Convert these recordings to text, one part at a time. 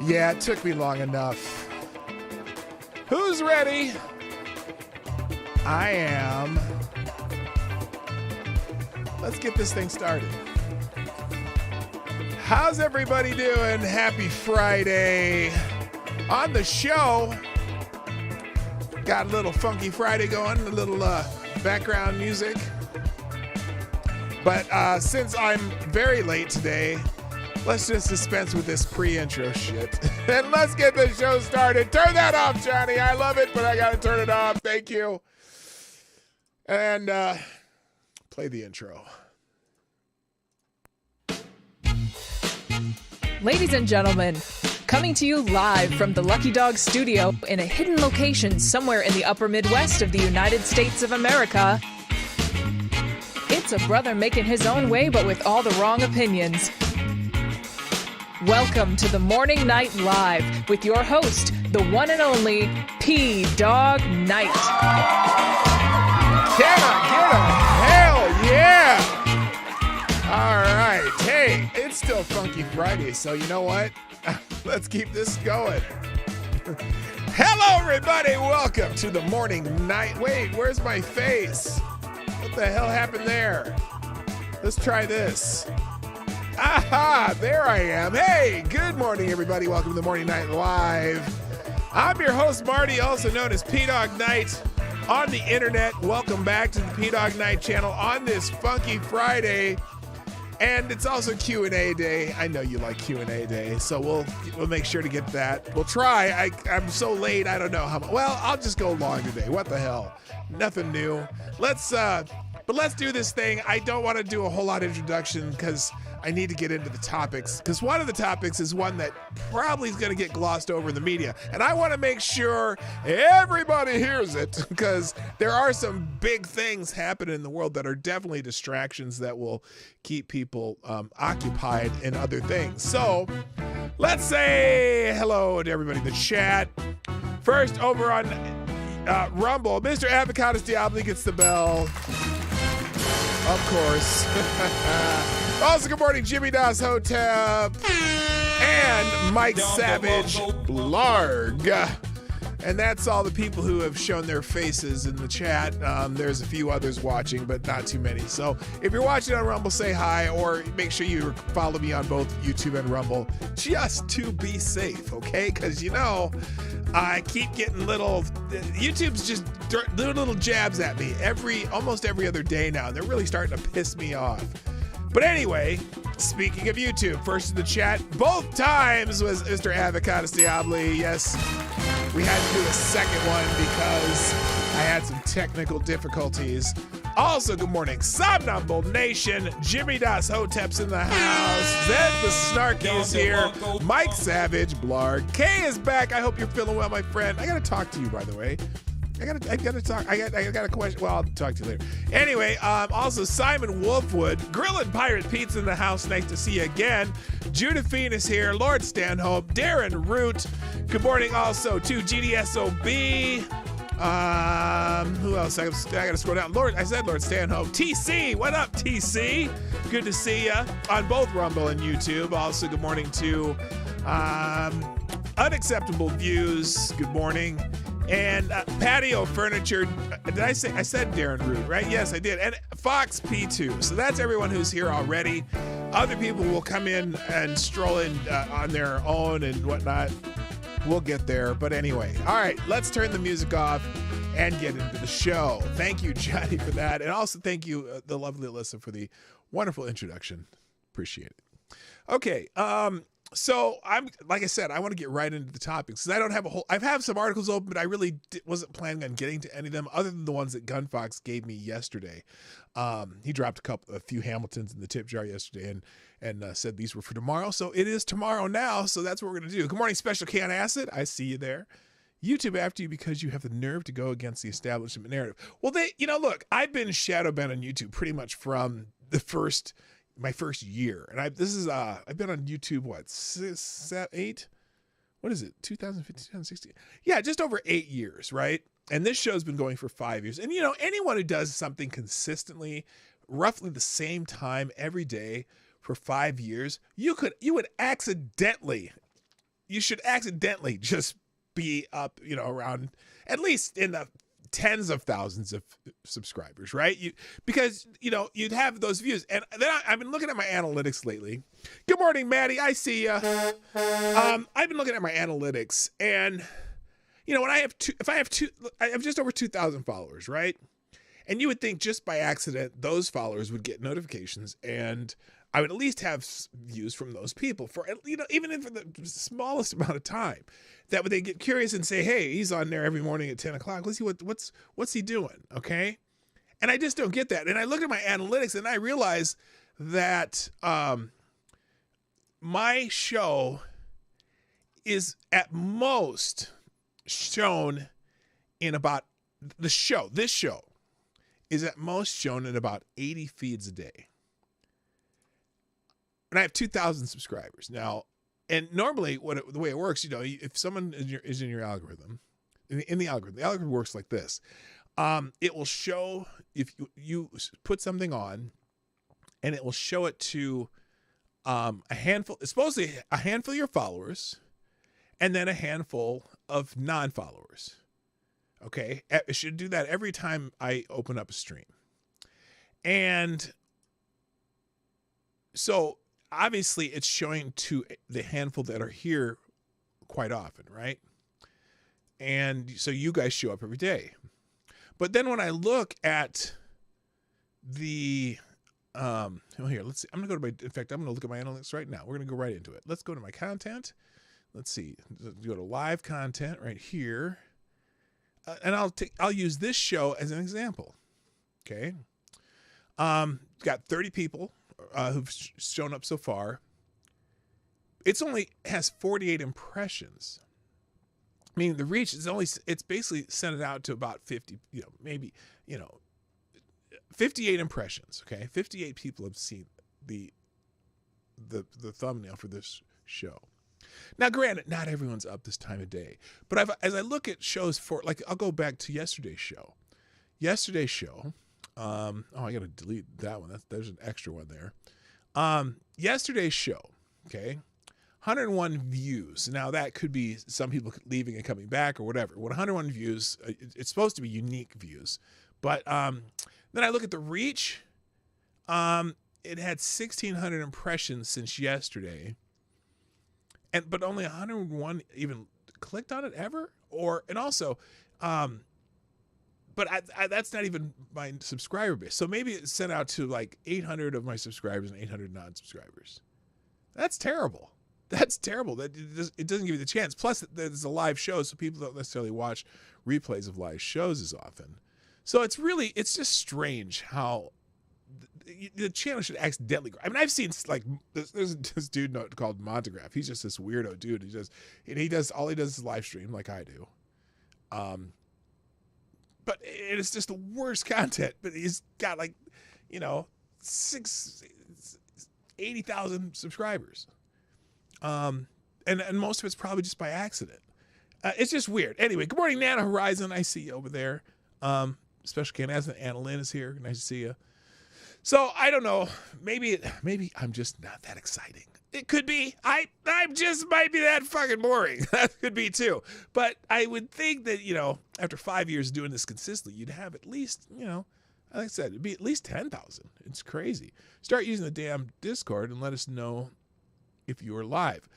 Yeah, it took me long enough. Who's ready? I am. Let's get this thing started. How's everybody doing? Happy Friday. On the show, got a little Funky Friday going, a little background music. But since I'm very late today, let's just dispense with this pre-intro shit. And let's get the show started. Turn that off, Johnny. I love it, but I got to turn it off. Thank you. And play the intro. Ladies and gentlemen, coming to you live from the Lucky Dog studio in a hidden location somewhere in the upper Midwest of the United States of America, it's a brother making his own way, but with all the wrong opinions. Welcome to the Morning Night Live with your host, the one and only P-Dog Night. Can I get a hell yeah? All right. Hey, it's still Funky Friday, so you know what? Let's keep this going. Hello, everybody. Welcome to the Morning Night. Wait, where's my face? What the hell happened there? Let's try this. Aha, there I am. Hey, good morning, everybody. Welcome to the Morning Night Live. I'm your host, Marty, also known as P-Dog Night on the internet. Welcome back to the P-Dog Night channel on this Funky Friday. And it's also Q&A day. I know you like Q&A day, so we'll make sure to get that. We'll try. I'm so late, I don't know how much. Well, I'll just go long today. What the hell? Nothing new. Let's do this thing. I don't want to do a whole lot of introduction because I need to get into the topics, because one of the topics is one that probably is going to get glossed over in the media. And I want to make sure everybody hears it, because there are some big things happening in the world that are definitely distractions that will keep people occupied in other things. So let's say hello to everybody in the chat. First, over on Rumble, Mr. Avocados Diablo gets the bell. Of course. Also, good morning, Jimmy Das Hotep and Mike Savage Blarg. And that's all the people who have shown their faces in the chat. There's a few others watching, but not too many. So if you're watching on Rumble, say hi, or make sure you follow me on both YouTube and Rumble just to be safe, okay? Because, you know, I keep getting YouTube's just doing little jabs at me almost every other day now. They're really starting to piss me off. But anyway, Speaking of YouTube, first in the chat, both times was Mr. Avocados Diabli. Yes, we had to do a second one because I had some technical difficulties. Also, good morning, Somnambul Nation. Jimmy Das Hotep's in the house. Zed the Snarky is here. Mike Savage, Blarg. Kay is back. I hope you're feeling well, my friend. I gotta talk to you, by the way. I gotta talk. I got a question. Well, I'll talk to you later. Anyway, also Simon Wolfwood, Grillin' Pirate Pete's in the house. Nice to see you again. Judithine is here. Lord Stanhope, Darren Root. Good morning, also to GDSOB. Who else? I gotta scroll down. I said Lord Stanhope. TC, what up, TC? Good to see you on both Rumble and YouTube. Also, good morning to Unacceptable Views. Good morning. And Patio Furniture. Did I say? I said Darren Root, right? Yes, I did. And Fox P2. So that's everyone who's here already. Other people will come in and stroll in on their own and whatnot. We'll get there. But anyway, all right, let's turn the music off and get into the show. Thank you, Johnny, for that. And also thank you, the lovely Alyssa, for the wonderful introduction. Appreciate it. Okay. So like I said, I want to get right into the topics because I don't have I have some articles open, but I really wasn't planning on getting to any of them other than the ones that Gunfox gave me yesterday. He dropped a few Hamiltons in the tip jar yesterday and said these were for tomorrow. So it is tomorrow now. So that's what we're going to do. Good morning, Special K on Acid. I see you there. YouTube after you because you have the nerve to go against the establishment narrative. Well, look, I've been shadow banned on YouTube pretty much from my first year. And I've been on YouTube, what, 8? What is it? 2015, 2016? Yeah, just over 8 years, right? And this show's been going for 5 years. And anyone who does something consistently, roughly the same time every day for 5 years, you should accidentally just be up, around at least in the tens of thousands of subscribers, right? Because you'd have those views. And then I've been looking at my analytics lately. Good morning, Maddie. I see you. I've been looking at my analytics, and when I have just over 2,000 followers, right? And you would think just by accident those followers would get notifications, and I would at least have views from those people for even if for the smallest amount of time. That would they get curious and say, hey, he's on there every morning at 10 o'clock. Let's see what's he doing, okay? And I just don't get that. And I look at my analytics and I realize that my show is at most shown in about this show is at most shown in about 80 feeds a day. And I have 2,000 subscribers now. And normally, the way it works, if someone is in your algorithm, in the algorithm works like this. It will show if you put something on, and it will show it to a handful. It's supposedly a handful of your followers, and then a handful of non-followers. Okay, it should do that every time I open up a stream, and so. Obviously, it's showing to the handful that are here quite often, right? And so you guys show up every day. But then when I look at the, here, let's see. I'm going to look at my analytics right now. We're going to go right into it. Let's go to my content. Let's see. Go to live content right here. And I'll use this show as an example. Okay. Got 30 people. Who've shown up so far. It's only has 48 impressions. I mean, the reach is it's basically sent it out to about 50, maybe, 58 impressions. Okay. 58 people have seen the thumbnail for this show. Now, granted, not everyone's up this time of day, but as I look at shows I'll go back to yesterday's show. I got to delete that one. There's an extra one there. Yesterday's show, okay, 101 views. Now that could be some people leaving and coming back or whatever. 101 views. It's supposed to be unique views, but then I look at the reach. It had 1,600 impressions since yesterday, but only 101 even clicked on it ever. And also, but that's not even my subscriber base. So maybe it's sent out to like 800 of my subscribers and 800 non-subscribers. That's terrible. That's terrible. That it doesn't give you the chance. Plus, there's a live show, so people don't necessarily watch replays of live shows as often. So it's just strange how the channel should accidentally grow. I mean, I've seen like there's this dude called Montegraph. He's just this weirdo dude. He does live stream like I do. But it's just the worst content. But he's got like, 80,000 subscribers. And most of it's probably just by accident. It's just weird. Anyway, good morning, Nana Horizon. I see you over there. Special K announcement. Anna Lynn is here. Nice to see you. So I don't know. Maybe I'm just not that exciting. It could be. I just might be that fucking boring. That could be too. But I would think that, after 5 years doing this consistently, you'd have at least, like I said, it'd be at least 10,000. It's crazy. Start using the damn Discord and let us know if you are live.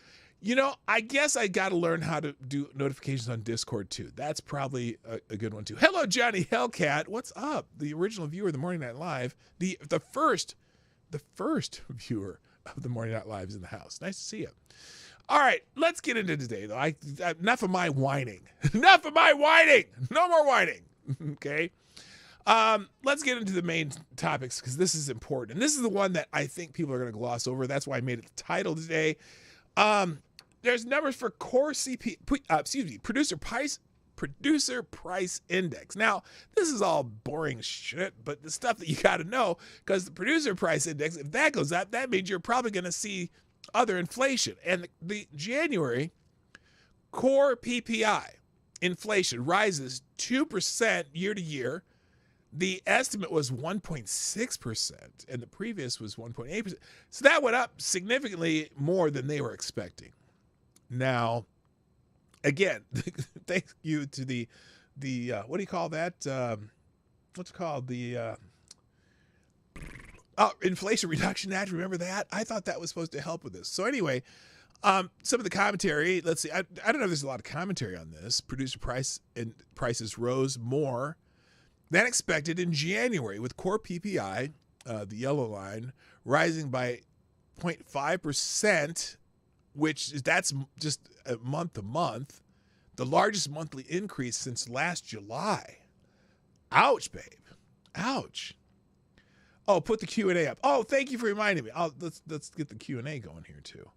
I guess I got to learn how to do notifications on Discord too. That's probably a good one too. Hello, Johnny Hellcat. What's up? The original viewer of the Morning Night Live. The first viewer of the Morning Night Live is in the house. Nice to see you. All right, let's get into today though. Enough of my whining. Enough of my whining. No more whining. Okay. Let's get into the main topics because this is important. And this is the one that I think people are going to gloss over. That's why I made it the title today. There's numbers for core producer price index. Now, this is all boring shit, but the stuff that you got to know, because the producer price index, if that goes up, that means you're probably going to see other inflation. And the January core PPI inflation rises 2% year to year. The estimate was 1.6%, and the previous was 1.8%. So that went up significantly more than they were expecting. Now, again, thank you to the what do you call that? What's it called? The Inflation Reduction Act. Remember that? I thought that was supposed to help with this. So anyway, some of the commentary. Let's see. I don't know if there's a lot of commentary on this. Producer prices rose more than expected in January, with core PPI, the yellow line, rising by 0.5%, that's just a month to month, the largest monthly increase since last July. Ouch, babe. Ouch. Oh, put the Q&A up. Oh, thank you for reminding me. Let's get the Q&A going here too.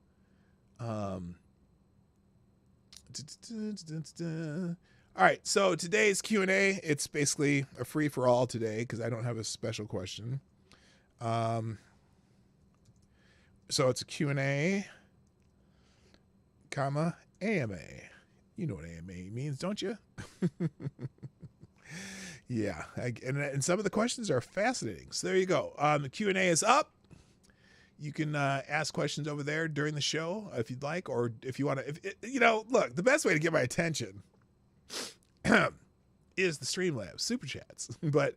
All right, so today's Q&A, it's basically a free-for-all today because I don't have a special question. So it's a Q&A, comma, AMA. You know what AMA means, don't you? Yeah, and some of the questions are fascinating. So there you go. The Q&A is up. You can ask questions over there during the show if you'd like, or if you want to. Look, the best way to get my attention is the Streamlabs Super Chats. But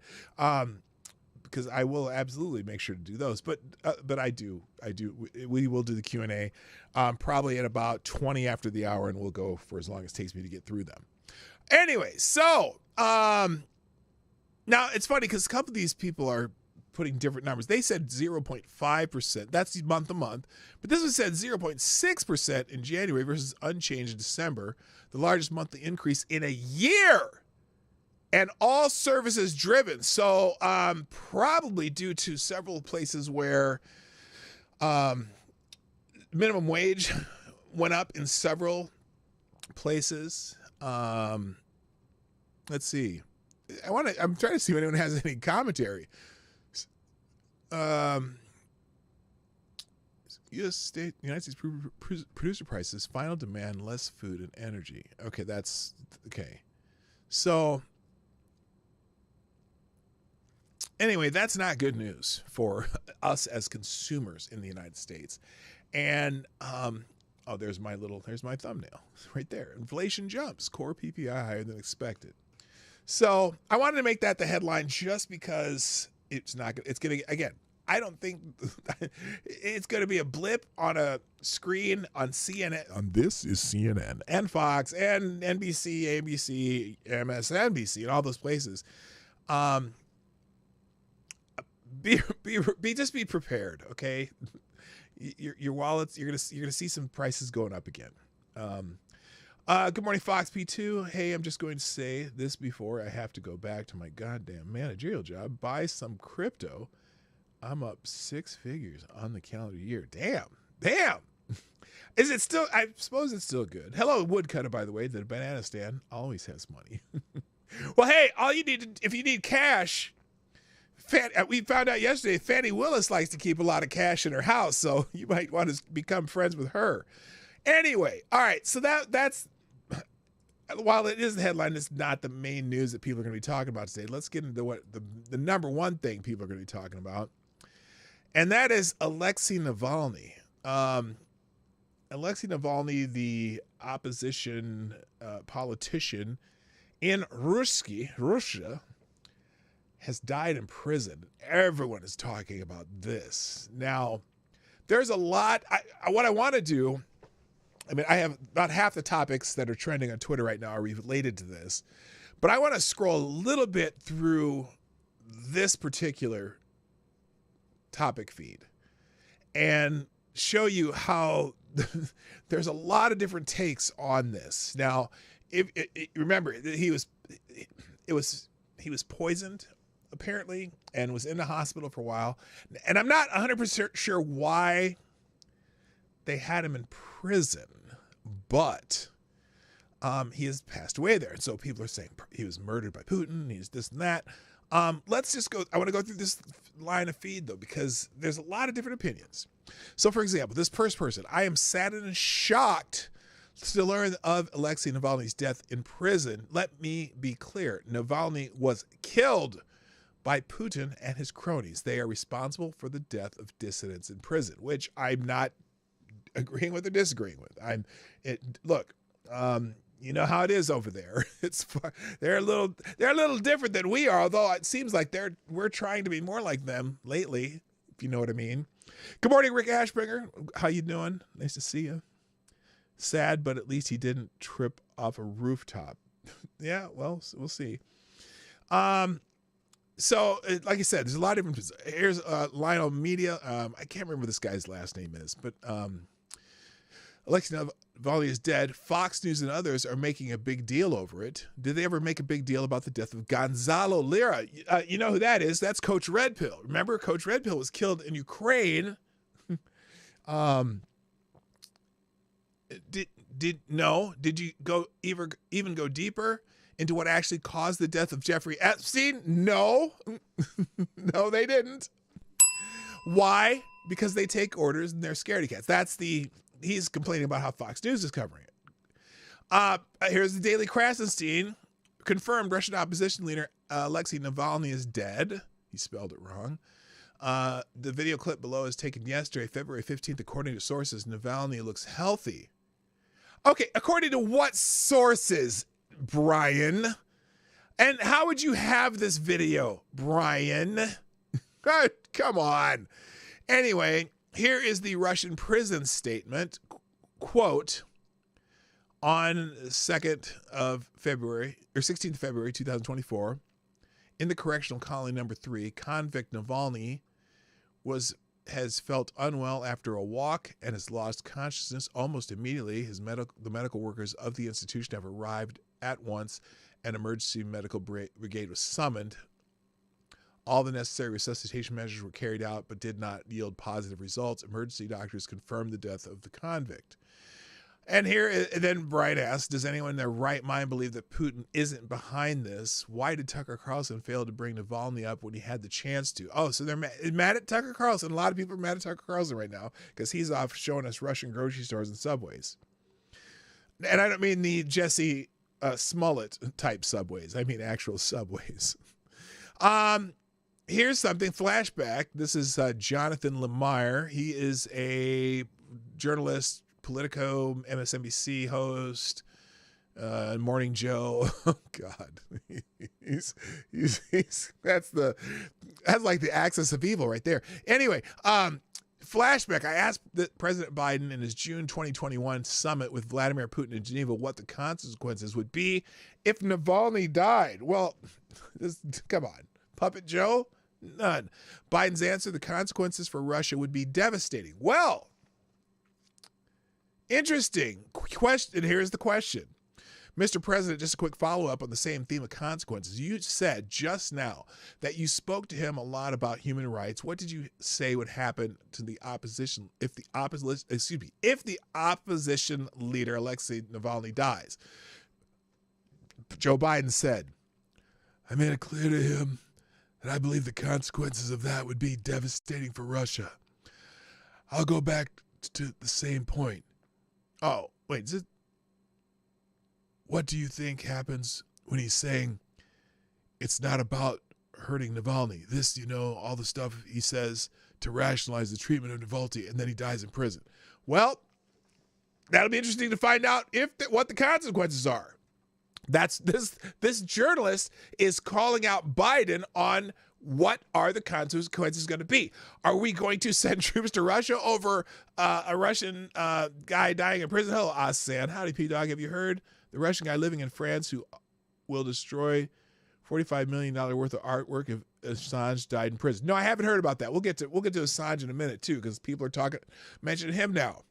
because I will absolutely make sure to do those. But we will do the Q&A probably at about 20 after the hour, and we'll go for as long as it takes me to get through them. Anyway, so now it's funny because a couple of these people are putting different numbers. They said 0.5%. That's month to month. But this one said 0.6% in January versus unchanged in December, the largest monthly increase in a year. And all services driven. So probably due to several places where minimum wage went up in several places. Let's see. I'm trying to see if anyone has any commentary. United States producer prices, final demand, less food and energy. Okay, that's okay. So anyway, that's not good news for us as consumers in the United States. And there's my thumbnail right there. Inflation jumps, core PPI higher than expected. So I wanted to make that the headline just because it's not good. It's going to, again, I don't think it's going to be a blip on a screen on CNN. On This Is CNN and Fox and NBC, ABC, MSNBC, and all those places. Just be prepared, okay? Your wallets, you're gonna see some prices going up again. Good morning, Fox P2. Hey, I'm just going to say this before I have to go back to my goddamn managerial job. Buy some crypto. I'm up 6 figures on the calendar year. Damn. Is it still? I suppose it's still good. Hello, Woodcutter, by the way. The banana stand always has money. Well, hey, all you need if you need cash. We found out yesterday Fannie Willis likes to keep a lot of cash in her house, so you might want to become friends with her. Anyway, all right, so that's while it is the headline, it's not the main news that people are going to be talking about today. Let's get into what the number one thing people are going to be talking about, and that is Alexei Navalny. Alexei Navalny, the opposition politician in Russia, has died in prison. Everyone is talking about this. Now, there's a lot. What I want to do, I mean, I have about half the topics that are trending on Twitter right now are related to this, but I want to scroll a little bit through this particular topic feed and show you how there's a lot of different takes on this. Now, remember, he was poisoned, apparently, and was in the hospital for a while. And I'm not 100% sure why they had him in prison, but he has passed away there. And so people are saying he was murdered by Putin, he's this and that. Let's just go. I want to go through this line of feed, though, because there's a lot of different opinions. So, for example, this first person, I am saddened and shocked to learn of Alexei Navalny's death in prison. Let me be clear. Navalny was killed by Putin and his cronies. They are responsible for the death of dissidents in prison, which I'm not agreeing with or disagreeing with. Look, you know how it is over there. They're a little different than we are, although it seems like we're trying to be more like them lately, if you know what I mean. Good morning, Rick Ashbringer. How you doing? Nice to see you. Sad, but at least he didn't trip off a rooftop. Yeah, well, we'll see. So, like I said, there's a lot of different. Here's Lionel Media. I can't remember what this guy's last name is, but Alexei Navalny is dead. Fox News and others are making a big deal over it. Did they ever make a big deal about the death of Gonzalo Lira? You know who that is? That's Coach Red Pill. Remember, Coach Red Pill was killed in Ukraine. Did you even go deeper into what actually caused the death of Jeffrey Epstein? No. No, they didn't. Why? Because they take orders and they're scaredy cats. He's complaining about how Fox News is covering it. Here's the Daily Krasenstein. Confirmed Russian opposition leader Alexei Navalny is dead. He spelled it wrong. The video clip below is taken yesterday, February 15th. According to sources, Navalny looks healthy. Okay, according to what sources, Brian? And how would you have this video, Brian? Come on. Anyway, here is the Russian prison statement. Quote, on 16th of February, 2024, in the correctional colony number 3, convict Navalny has felt unwell after a walk and has lost consciousness almost immediately. The medical workers of the institution have arrived at once. An emergency medical brigade was summoned. All the necessary resuscitation measures were carried out but did not yield positive results. Emergency doctors confirmed the death of the convict. And then Brian asks, does anyone in their right mind believe that Putin isn't behind this? Why did Tucker Carlson fail to bring Navalny up when he had the chance to? Oh, so they're mad at Tucker Carlson. A lot of people are mad at Tucker Carlson right now because he's off showing us Russian grocery stores and subways. And I don't mean the Jesse Smollett type subways. I mean actual subways. Here's something, flashback. This is Jonathan Lemire. He is a journalist, Politico, MSNBC host, Morning Joe. Oh God, he's that's like the axis of evil right there. Anyway, flashback. I asked President Biden in his June 2021 summit with Vladimir Putin in Geneva what the consequences would be if Navalny died. Well, come on, Puppet Joe. None. Biden's answer: the consequences for Russia would be devastating. Well, interesting question. Here's the question. Mr. President, just a quick follow-up on the same theme of consequences. You said just now that you spoke to him a lot about human rights. What did you say would happen to the opposition if the opposition leader Alexei Navalny dies? Joe Biden said, I made it clear to him that I believe the consequences of that would be devastating for Russia. I'll go back to the same point. Oh, wait, is it? What do you think happens when he's saying it's not about hurting Navalny? This, all the stuff he says to rationalize the treatment of Navalny, and then he dies in prison. Well, that'll be interesting to find out what the consequences are. That's this journalist is calling out Biden on what are the consequences going to be. Are we going to send troops to Russia over a Russian guy dying in prison? Hello, Asan. Howdy, P-Dog. Have you heard? The Russian guy living in France who will destroy $45 million worth of artwork if Assange died in prison. No, I haven't heard about that. We'll get to Assange in a minute too, because people are mentioning him now.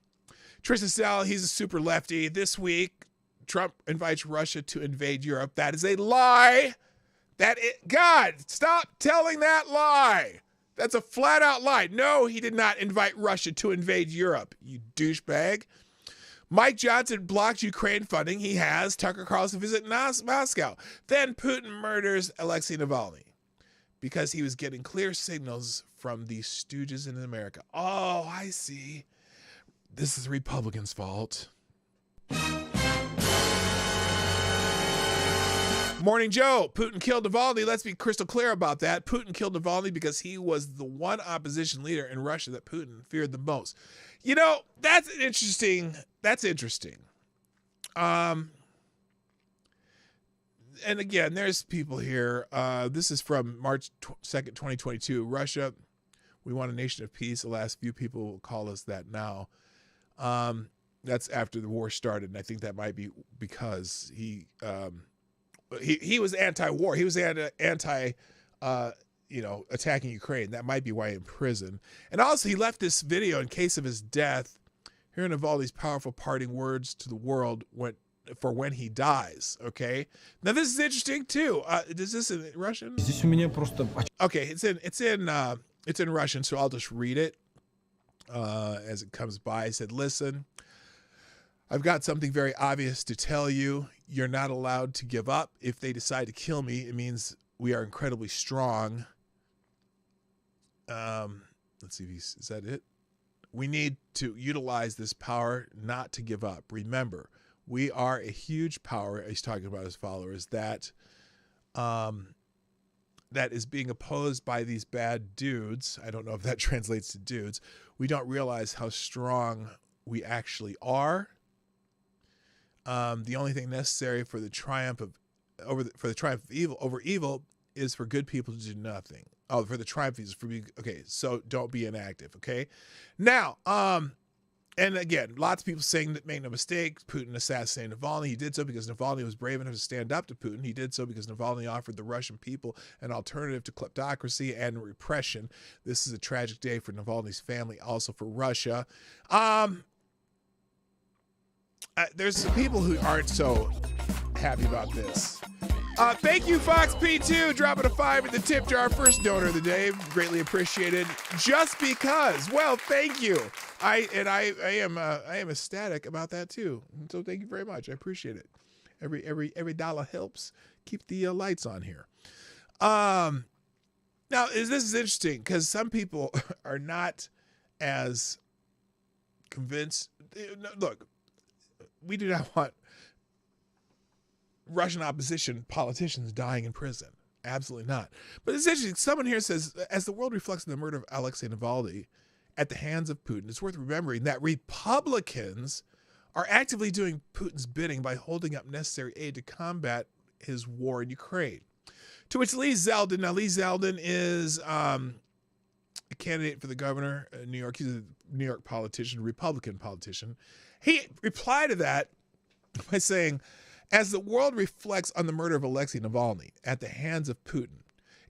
Tristan Sell, he's a super lefty. This week, Trump invites Russia to invade Europe. That is a lie. God, stop telling that lie. That's a flat out lie. No, he did not invite Russia to invade Europe, you douchebag. Mike Johnson blocked Ukraine funding. He has. Tucker Carlson visit Moscow. Then Putin murders Alexei Navalny because he was getting clear signals from these stooges in America. Oh, I see. This is the Republicans' fault. Morning Joe. Putin killed Navalny. Let's be crystal clear about that. Putin killed Navalny because he was the one opposition leader in Russia that Putin feared the most. That's interesting. And again, there's people here. This is from March 2nd, 2022. Russia, we want a nation of peace. The last few people will call us that now. That's after the war started, and I think that might be because he was anti-war. He was anti attacking Ukraine. That might be why in prison. And also, he left this video in case of his death. Hearing of all these powerful parting words to the world for when he dies. Okay. Now this is interesting too. Is this in Russian? Okay, it's in Russian, so I'll just read it as it comes by. He said, "Listen, I've got something very obvious to tell you. You're not allowed to give up. If they decide to kill me, it means we are incredibly strong." Let's see, is that it? We need to utilize this power not to give up. Remember, we are a huge power. He's talking about his followers that is being opposed by these bad dudes. I don't know if that translates to dudes. We don't realize how strong we actually are. The only thing necessary for the triumph of evil over evil is for good people to do nothing. Oh, for the triumph is for me. Okay, so don't be inactive. Okay, now, and again, lots of people saying that make no mistake, Putin assassinated Navalny. He did so because Navalny was brave enough to stand up to Putin. He did so because Navalny offered the Russian people an alternative to kleptocracy and repression. This is a tragic day for Navalny's family, also for Russia. There's some people who aren't so happy about this. Thank you, Fox P2, dropping a 5 in the tip jar. First donor of the day, greatly appreciated. Just because, well, thank you. I am ecstatic about that too. So thank you very much. I appreciate it. Every dollar helps keep the lights on here. Now this is interesting because some people are not as convinced. Look, we do not want Russian opposition politicians dying in prison. Absolutely not. But it's interesting. Someone here says, as the world reflects on the murder of Alexei Navalny at the hands of Putin, it's worth remembering that Republicans are actively doing Putin's bidding by holding up necessary aid to combat his war in Ukraine. To which Lee Zeldin, now Lee Zeldin is a candidate for the governor in New York. He's a New York politician, Republican politician. He replied to that by saying, as the world reflects on the murder of Alexei Navalny at the hands of Putin,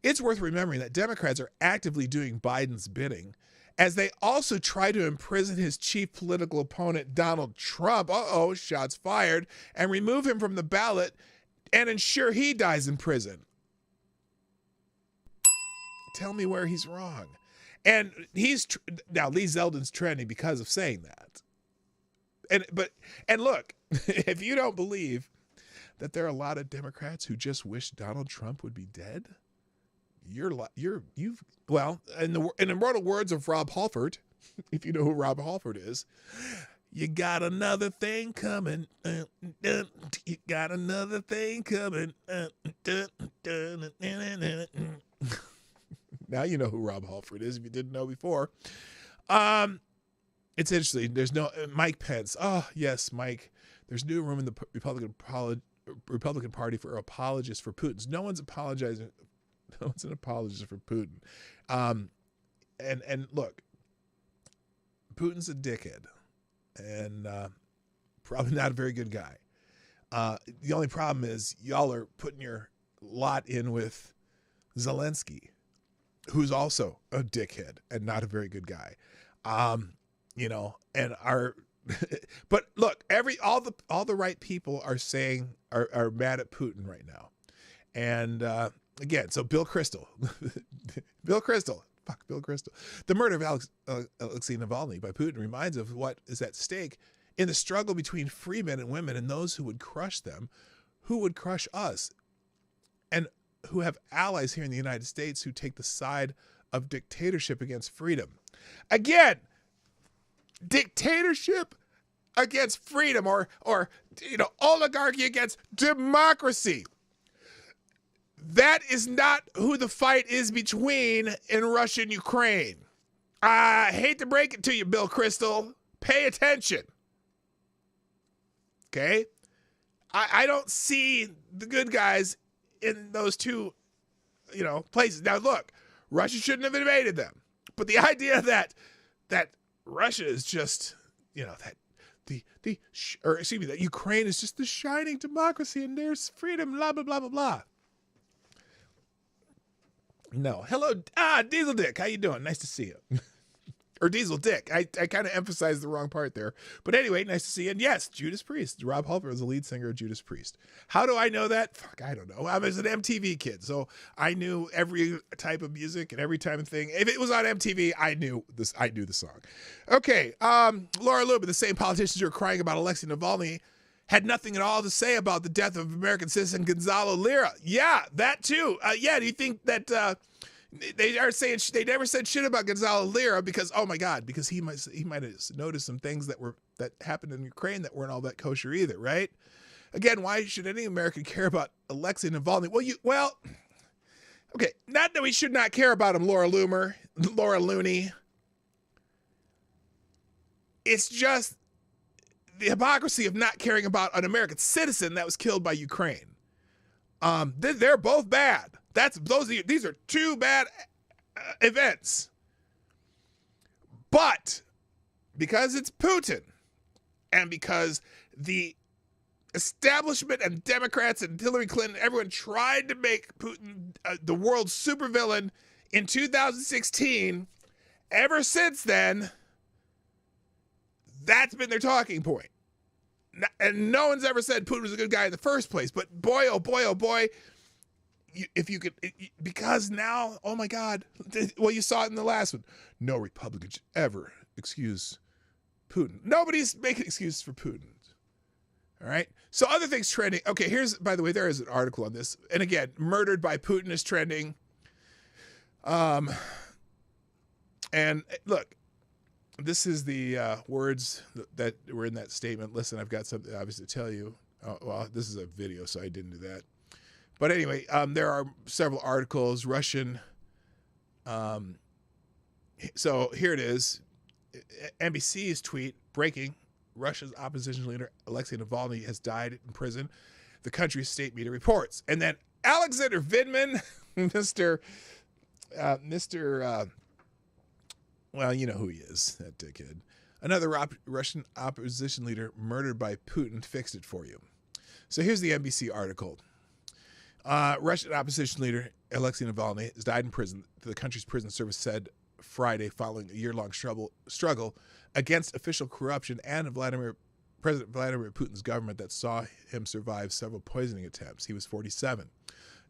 it's worth remembering that Democrats are actively doing Biden's bidding as they also try to imprison his chief political opponent, Donald Trump, shots fired, and remove him from the ballot and ensure he dies in prison. Tell me where he's wrong. And now Lee Zeldin's trending because of saying that. And look, if you don't believe that there are a lot of Democrats who just wish Donald Trump would be dead, well, in the immortal words of Rob Halford, if you know who Rob Halford is, you got another thing coming. You got another thing coming. Now you know who Rob Halford is if you didn't know before. It's interesting. There's no Mike Pence. Oh, yes, Mike. There's new room in the Republican Party for apologists for Putin. No one's apologizing. No one's an apologist for Putin. And look, Putin's a dickhead and probably not a very good guy. The only problem is y'all are putting your lot in with Zelensky, who's also a dickhead and not a very good guy. But look, all the right people are saying are mad at Putin right now. And again, so Bill Kristol. The murder of Alexei Navalny by Putin reminds of what is at stake in the struggle between free men and women and those who would crush them, who would crush us, and who have allies here in the United States who take the side of dictatorship against freedom. Again, dictatorship against freedom or oligarchy against democracy. That is not who the fight is between in Russia and Ukraine. I hate to break it to you, Bill Kristol. Pay attention. Okay? I don't see the good guys in those two, places. Now, look, Russia shouldn't have invaded them. But the idea that Russia is just, that Ukraine is just the shining democracy and there's freedom, blah, blah, blah, blah, blah. No. Hello, Diesel Dick. How you doing? Nice to see you. Or Diesel Dick. I kind of emphasized the wrong part there. But anyway, nice to see you. And yes, Judas Priest. Rob Halford was the lead singer of Judas Priest. How do I know that? Fuck, I don't know. I was an MTV kid, so I knew every type of music and every type of thing. If it was on MTV, I knew the song. Okay, Laura Lubin, the same politicians who are crying about Alexei Navalny, had nothing at all to say about the death of American citizen Gonzalo Lira. Yeah, that too. Do you think that they are saying they never said shit about Gonzalo Lira because, oh my God, because he might have noticed some things that happened in Ukraine that weren't all that kosher either, right? Again, why should any American care about Alexei Navalny? Okay, not that we should not care about him, Laura Looney. It's just the hypocrisy of not caring about an American citizen that was killed by Ukraine. They're both bad. These are two bad events. But because it's Putin and because the establishment and Democrats and Hillary Clinton, everyone tried to make Putin the world's supervillain in 2016, ever since then, that's been their talking point. And no one's ever said Putin was a good guy in the first place. But boy, oh boy, if you could, because now, oh my God, well, you saw it in the last one. No Republican should ever excuse Putin. Nobody's making excuses for Putin. All right. So other things trending. Okay, by the way, there is an article on this. And again, murdered by Putin is trending. And look, this is the words that were in that statement. Listen, I've got something obviously to tell you. Well, this is a video, so I didn't do that. But anyway, there are several articles, Russian. So here it is. NBC's tweet, breaking. Russia's opposition leader, Alexei Navalny, has died in prison, the country's state media reports. And then Alexander Vindman, well, you know who he is, that dickhead. Another Russian opposition leader murdered by Putin fixed it for you. So here's the NBC article. Russian opposition leader Alexei Navalny has died in prison, the country's prison service said Friday, following a year-long struggle against official corruption and President Vladimir Putin's government that saw him survive several poisoning attempts. He was 47.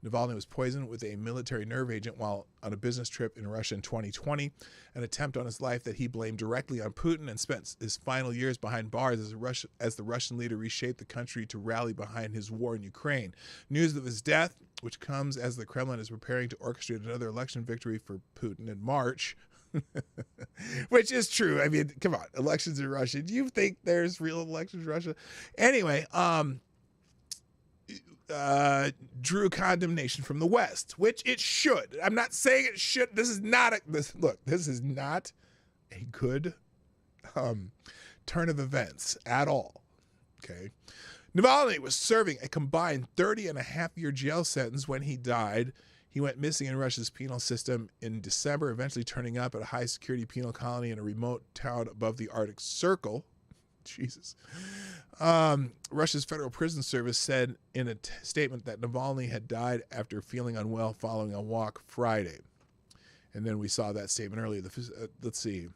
Navalny was poisoned with a military nerve agent while on a business trip in Russia in 2020, an attempt on his life that he blamed directly on Putin, and spent his final years behind bars as the Russian leader reshaped the country to rally behind his war in Ukraine. News of his death, which comes as the Kremlin is preparing to orchestrate another election victory for Putin in March, which is true. I mean, come on, elections in Russia. Do you think there's real elections in Russia? Anyway, drew condemnation from the West, which it should. I'm not saying it should. This is not a good turn of events at all. Okay. Navalny was serving a combined 30-and-a-half-year jail sentence when he died. He went missing in Russia's penal system in December, eventually turning up at a high-security penal colony in a remote town above the Arctic Circle. Jesus. Russia's Federal Prison Service said in a statement that Navalny had died after feeling unwell following a walk Friday. And then we saw that statement earlier. Let's see.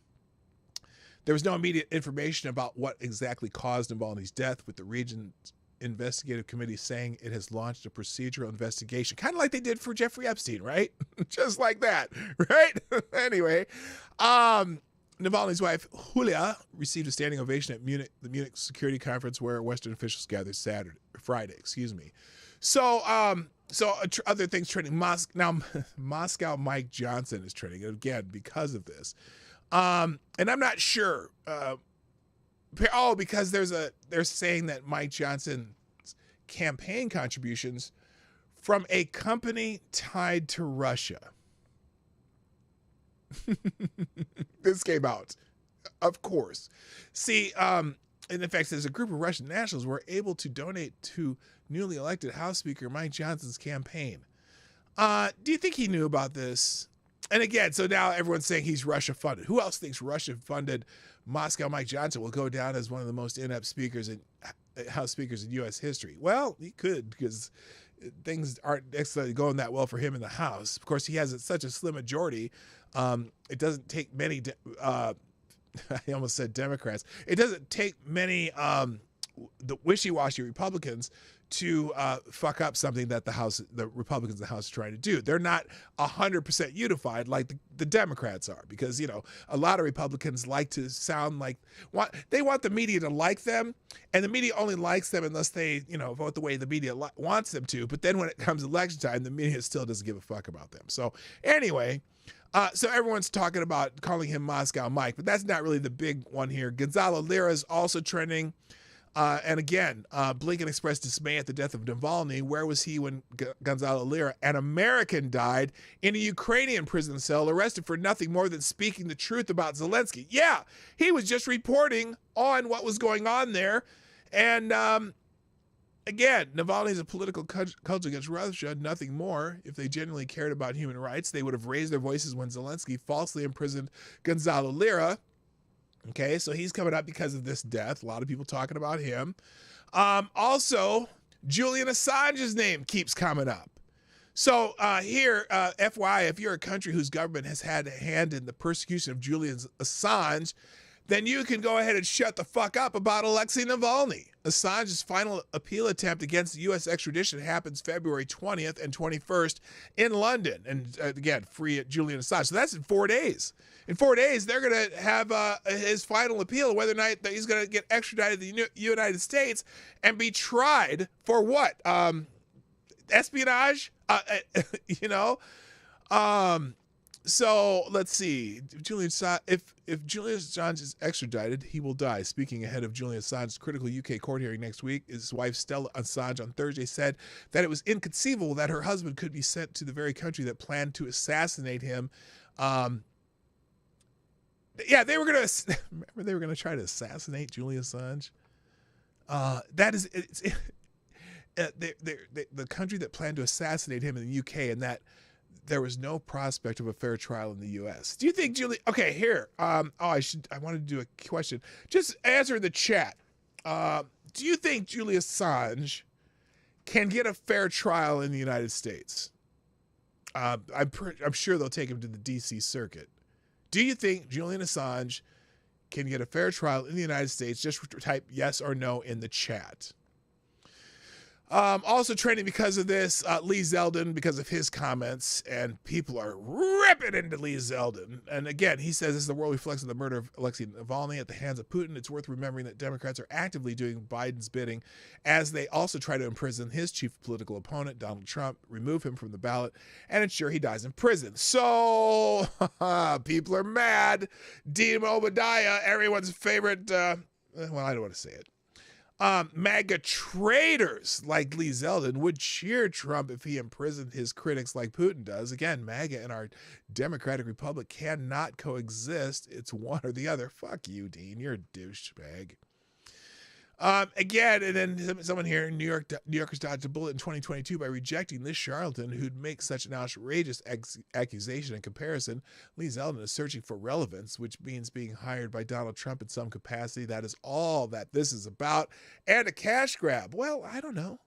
There was no immediate information about what exactly caused Navalny's death, with the region's investigative committee saying it has launched a procedural investigation, kind of like they did for Jeffrey Epstein, right? Just like that, right? Anyway, Navalny's wife, Julia, received a standing ovation at the Munich Security Conference where Western officials gathered Friday. So, other things trending. Moscow Mike Johnson is trending again because of this. And I'm not sure. Because they're saying that Mike Johnson's campaign contributions from a company tied to Russia. This came out, of course. See, and in fact, there's a group of Russian nationals were able to donate to newly elected House Speaker Mike Johnson's campaign. Do you think he knew about this? And again, so now everyone's saying he's Russia funded. Who else thinks Russia funded Moscow Mike Johnson will go down as one of the most inept speakers in House speakers in U.S. history? Well, he could, because things aren't necessarily going that well for him in the House. Of course, he has such a slim majority. It doesn't take many, I almost said Democrats. It doesn't take many the wishy-washy Republicans to fuck up something that the Republicans in the House are trying to do. They're not 100% unified like the Democrats are, because, you know, a lot of Republicans like to sound like, they want the media to like them, and the media only likes them unless they, you know, vote the way the media wants them to. But then when it comes election time, the media still doesn't give a fuck about them. So anyway, so everyone's talking about calling him Moscow Mike, but that's not really the big one here. Gonzalo Lira is also trending. And again, Blinken expressed dismay at the death of Navalny. Where was he when Gonzalo Lira, an American, died in a Ukrainian prison cell, arrested for nothing more than speaking the truth about Zelensky? Yeah, he was just reporting on what was going on there. And again, Navalny is a political cult against Russia, nothing more. If they genuinely cared about human rights, they would have raised their voices when Zelensky falsely imprisoned Gonzalo Lira. Okay, so he's coming up because of this death. A lot of people talking about him. Also, Julian Assange's name keeps coming up. So here, FYI, if you're a country whose government has had a hand in the persecution of Julian Assange, then you can go ahead and shut the fuck up about Alexei Navalny. Assange's final appeal attempt against U.S. extradition happens February 20th and 21st in London. And again, free Julian Assange. So that's in 4 days. In 4 days, they're going to have his final appeal, whether or not he's going to get extradited to the United States and be tried for what? Espionage? You know? So let's see. If Julian Assange is extradited, he will die. Speaking ahead of Julian Assange's critical UK court hearing next week, his wife Stella Assange on Thursday said that it was inconceivable that her husband could be sent to the very country that planned to assassinate him. Yeah, they were gonna remember they were gonna try to assassinate Julian Assange. That is the country that planned to assassinate him in the UK, and that there was no prospect of a fair trial in the U.S. Do you think Julian? Okay, here. I wanted to do a question. Just answer in the chat. Do you think Julian Assange can get a fair trial in the United States? I'm sure they'll take him to the D.C. Circuit. Do you think Julian Assange can get a fair trial in the United States? Just type yes or no in the chat. Also trending because of this, Lee Zeldin, because of his comments, and people are ripping into Lee Zeldin. And again, he says, as the world reflects on the murder of Alexei Navalny at the hands of Putin, it's worth remembering that Democrats are actively doing Biden's bidding as they also try to imprison his chief political opponent, Donald Trump, remove him from the ballot, and ensure he dies in prison. So, people are mad. Dean Obadiah, everyone's favorite, well, I don't want to say it. MAGA traitors like Lee Zeldin would cheer Trump if he imprisoned his critics like Putin does. Again, MAGA and our democratic republic cannot coexist. It's one or the other. Fuck you, Dean. You're a douchebag. Again, and then someone here, New Yorkers dodged a bullet in 2022 by rejecting this charlatan who'd make such an outrageous accusation and comparison. Lee Zeldin is searching for relevance, which means being hired by Donald Trump in some capacity. That is all that this is about. And a cash grab. Well, I don't know.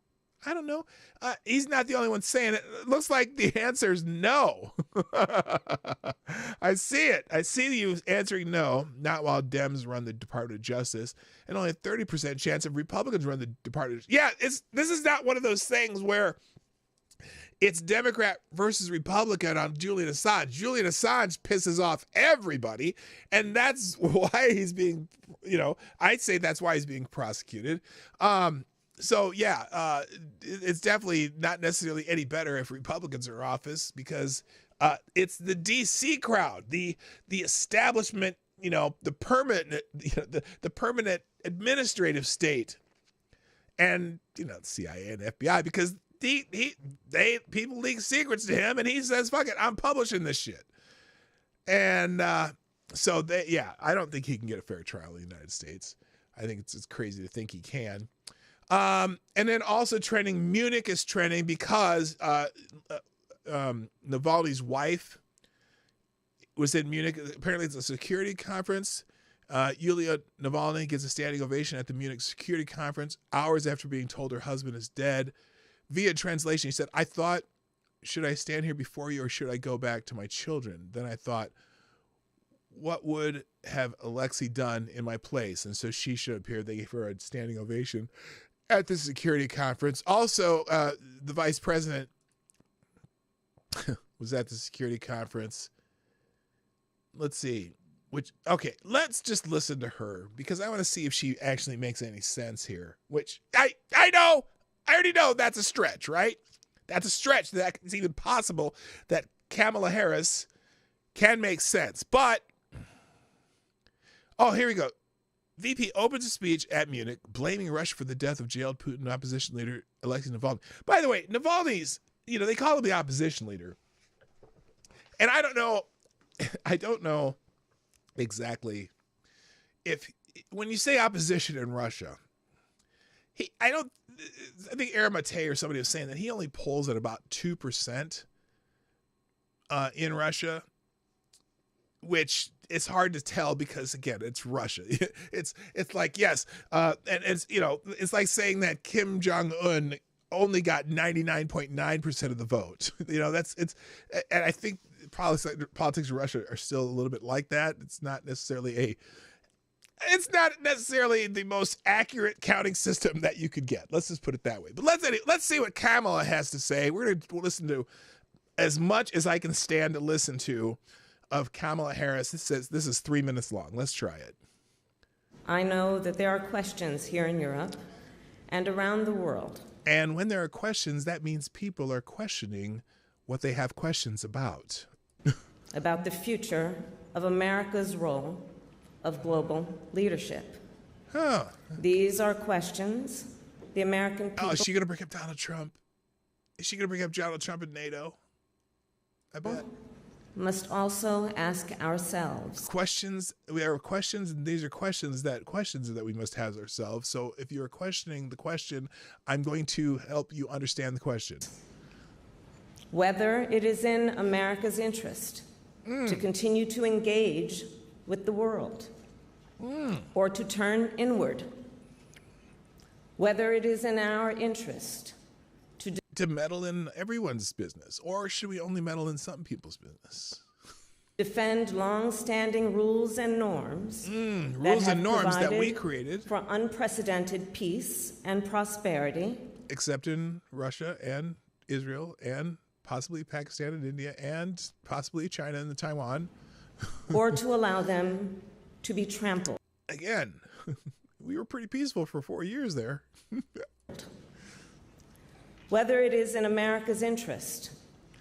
He's not the only one saying it. It looks like the answer is no. I see it. I see you answering no, not while Dems run the Department of Justice, and only a 30% chance of Republicans run the Department of Justice. Yeah, this is not one of those things where it's Democrat versus Republican on Julian Assange. Julian Assange pisses off everybody, and that's why he's being, I'd say that's why he's being prosecuted. So, yeah, it's definitely not necessarily any better if Republicans are in office because it's the D.C. crowd, the establishment, the permanent, the permanent administrative state, and the CIA and FBI because people leak secrets to him, and he says, "Fuck it, I'm publishing this shit." And I don't think he can get a fair trial in the United States. I think it's crazy to think he can. And then also trending, Munich is trending because Navalny's wife was in Munich. Apparently it's a security conference. Yulia Navalny gets a standing ovation at the Munich security conference hours after being told her husband is dead. Via translation, he said, "I thought, should I stand here before you or should I go back to my children? Then I thought, what would have Alexei done in my place? And so she should appear." They gave her a standing ovation at the security conference. Also, the vice president was at the security conference. Let's see. Let's just listen to her because I want to see if she actually makes any sense here. Which I already know that's a stretch, right? That's a stretch that it's even possible that Kamala Harris can make sense. But, here we go. VP opens a speech at Munich, blaming Russia for the death of jailed Putin opposition leader Alexei Navalny. By the way, Navalny's, they call him the opposition leader. And I don't know exactly if, when you say opposition in Russia, I think Aramate or somebody was saying that he only polls at about 2% in Russia, which it's hard to tell because again, it's Russia. It's like, yes. And it's like saying that Kim Jong-un only got 99.9% of the vote. And I think politics in Russia are still a little bit like that. It's not necessarily the most accurate counting system that you could get. Let's just put it that way. But let's see what Kamala has to say. We're going to listen to as much as I can stand to listen to of Kamala Harris. This is 3 minutes long. Let's try it. I know that there are questions here in Europe and around the world. And when there are questions, that means people are questioning what they have questions about. About the future of America's role of global leadership. Huh. These are questions the American people... Oh, is she going to bring up Donald Trump? Is she going to bring up Donald Trump and NATO? I bet. must also ask ourselves. Questions, we have questions, and these are questions that we must have ourselves. So if you're questioning the question, I'm going to help you understand the question. Whether it is in America's interest to continue to engage with the world or to turn inward. Whether it is in our interest to meddle in everyone's business, or should we only meddle in some people's business? Defend long-standing rules and norms that we created for unprecedented peace and prosperity, except in Russia and Israel and possibly Pakistan and India and possibly China and Taiwan, or to allow them to be trampled. Again, we were pretty peaceful for 4 years there. Whether it is in America's interest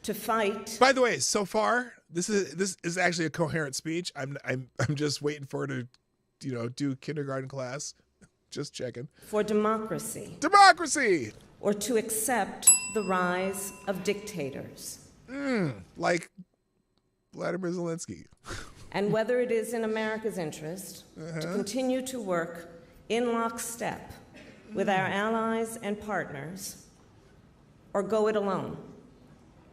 to fight. By the way, so far this is actually a coherent speech. I'm just waiting for her to, do kindergarten class. Just checking. For democracy. Democracy. Or to accept the rise of dictators. Like Vladimir Zelensky. And whether it is in America's interest to continue to work in lockstep with our allies and partners, or go it alone.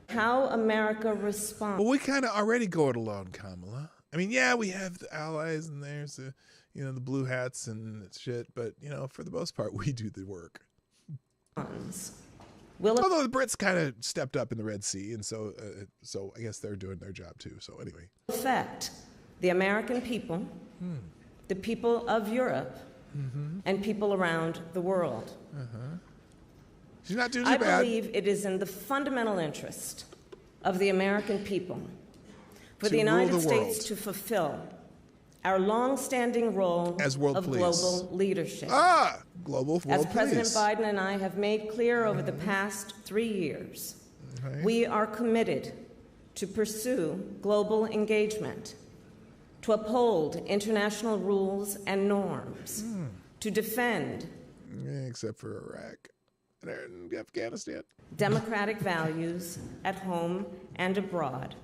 How America responds. Well, we kind of already go it alone, Kamala. I mean, yeah, we have the allies and there's the, the blue hats and shit, but, for the most part, we do the work. Although the Brits kind of stepped up in the Red Sea, and so I guess they're doing their job too. So anyway. Affect the American people, the people of Europe, and people around the world. She's not doing too bad. I believe it is in the fundamental interest of the American people for the United States to fulfill our long-standing role as world of police. Global leadership. Global world As police. President Biden and I have made clear over the past 3 years, we are committed to pursue global engagement, to uphold international rules and norms, to defend, except for Iraq and Afghanistan, democratic values at home and abroad,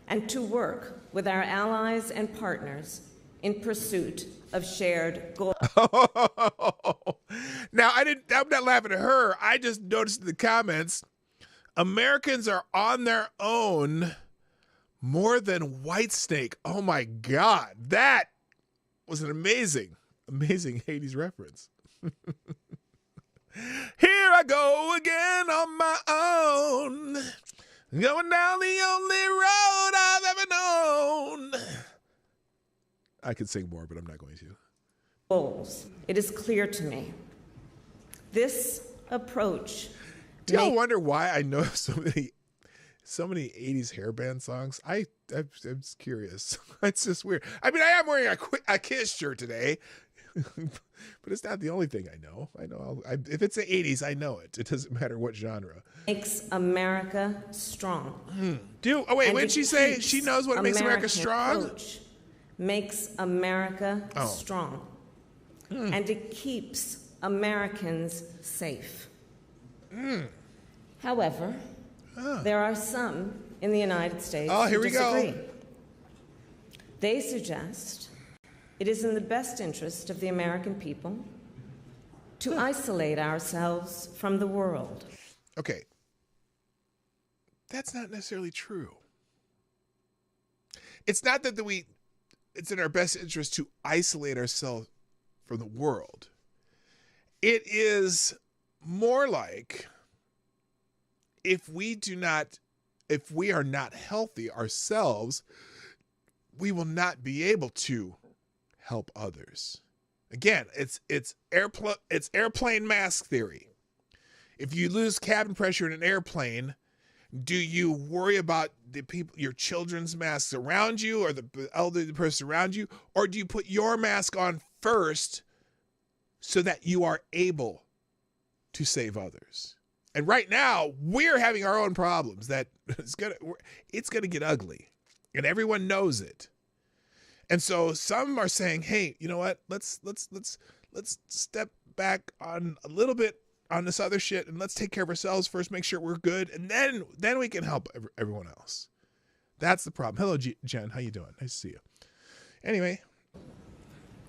and to work with our allies and partners in pursuit of shared goals. Now, I'm not laughing at her. I just noticed in the comments, Americans are on their own more than Whitesnake. Oh my God, that was an amazing 80s reference. Here I go again on my own, going down the only road I've ever known. I could sing more, but I'm not going to. Goals. It is clear to me. This approach. Do y'all wonder why I know so many 80s hair band songs? I'm just curious. It's just weird. I mean, I am wearing a Kiss shirt today. But it's not the only thing I know. If it's the 80s, I know it. It doesn't matter what genre. Makes America strong. When she say she knows what makes America strong? Makes America strong. And it keeps Americans safe. However, there are some in the United States who disagree. They suggest it is in the best interest of the American people to isolate ourselves from the world. Okay. That's not necessarily true. It's not that it's in our best interest to isolate ourselves from the world. It is more like if we are not healthy ourselves, we will not be able to help others. Again, it's airplane mask theory. If you lose cabin pressure in an airplane, do you worry about the people, your children's masks around you, or the elderly person around you, or do you put your mask on first so that you are able to save others? And right now, we're having our own problems that it's gonna get ugly, and everyone knows it. And so some are saying, hey, you know what? Let's step back on a little bit on this other shit, and let's take care of ourselves first, make sure we're good, and then we can help everyone else. That's the problem. Hello, Jen. How you doing? Nice to see you. Anyway.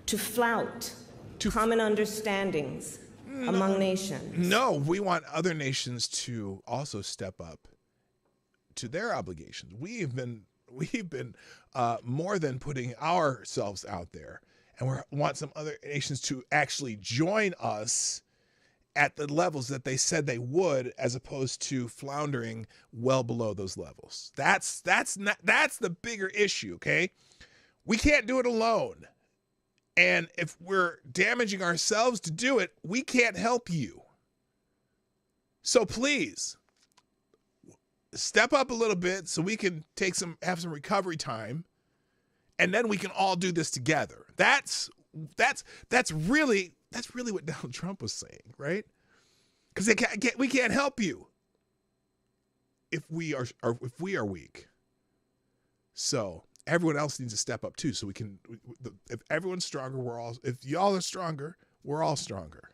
To flout common understandings among nations. No, we want other nations to also step up to their obligations. We've been more than putting ourselves out there, and we want some other nations to actually join us at the levels that they said they would, as opposed to floundering well below those levels. That's the bigger issue. Okay, we can't do it alone. And if we're damaging ourselves to do it, we can't help you. So please, step up a little bit so we can have some recovery time, and then we can all do this together. That's really what Donald Trump was saying, right? Because we can't help you if we are weak. So everyone else needs to step up too, so we can. If everyone's stronger, if y'all are stronger, we're all stronger.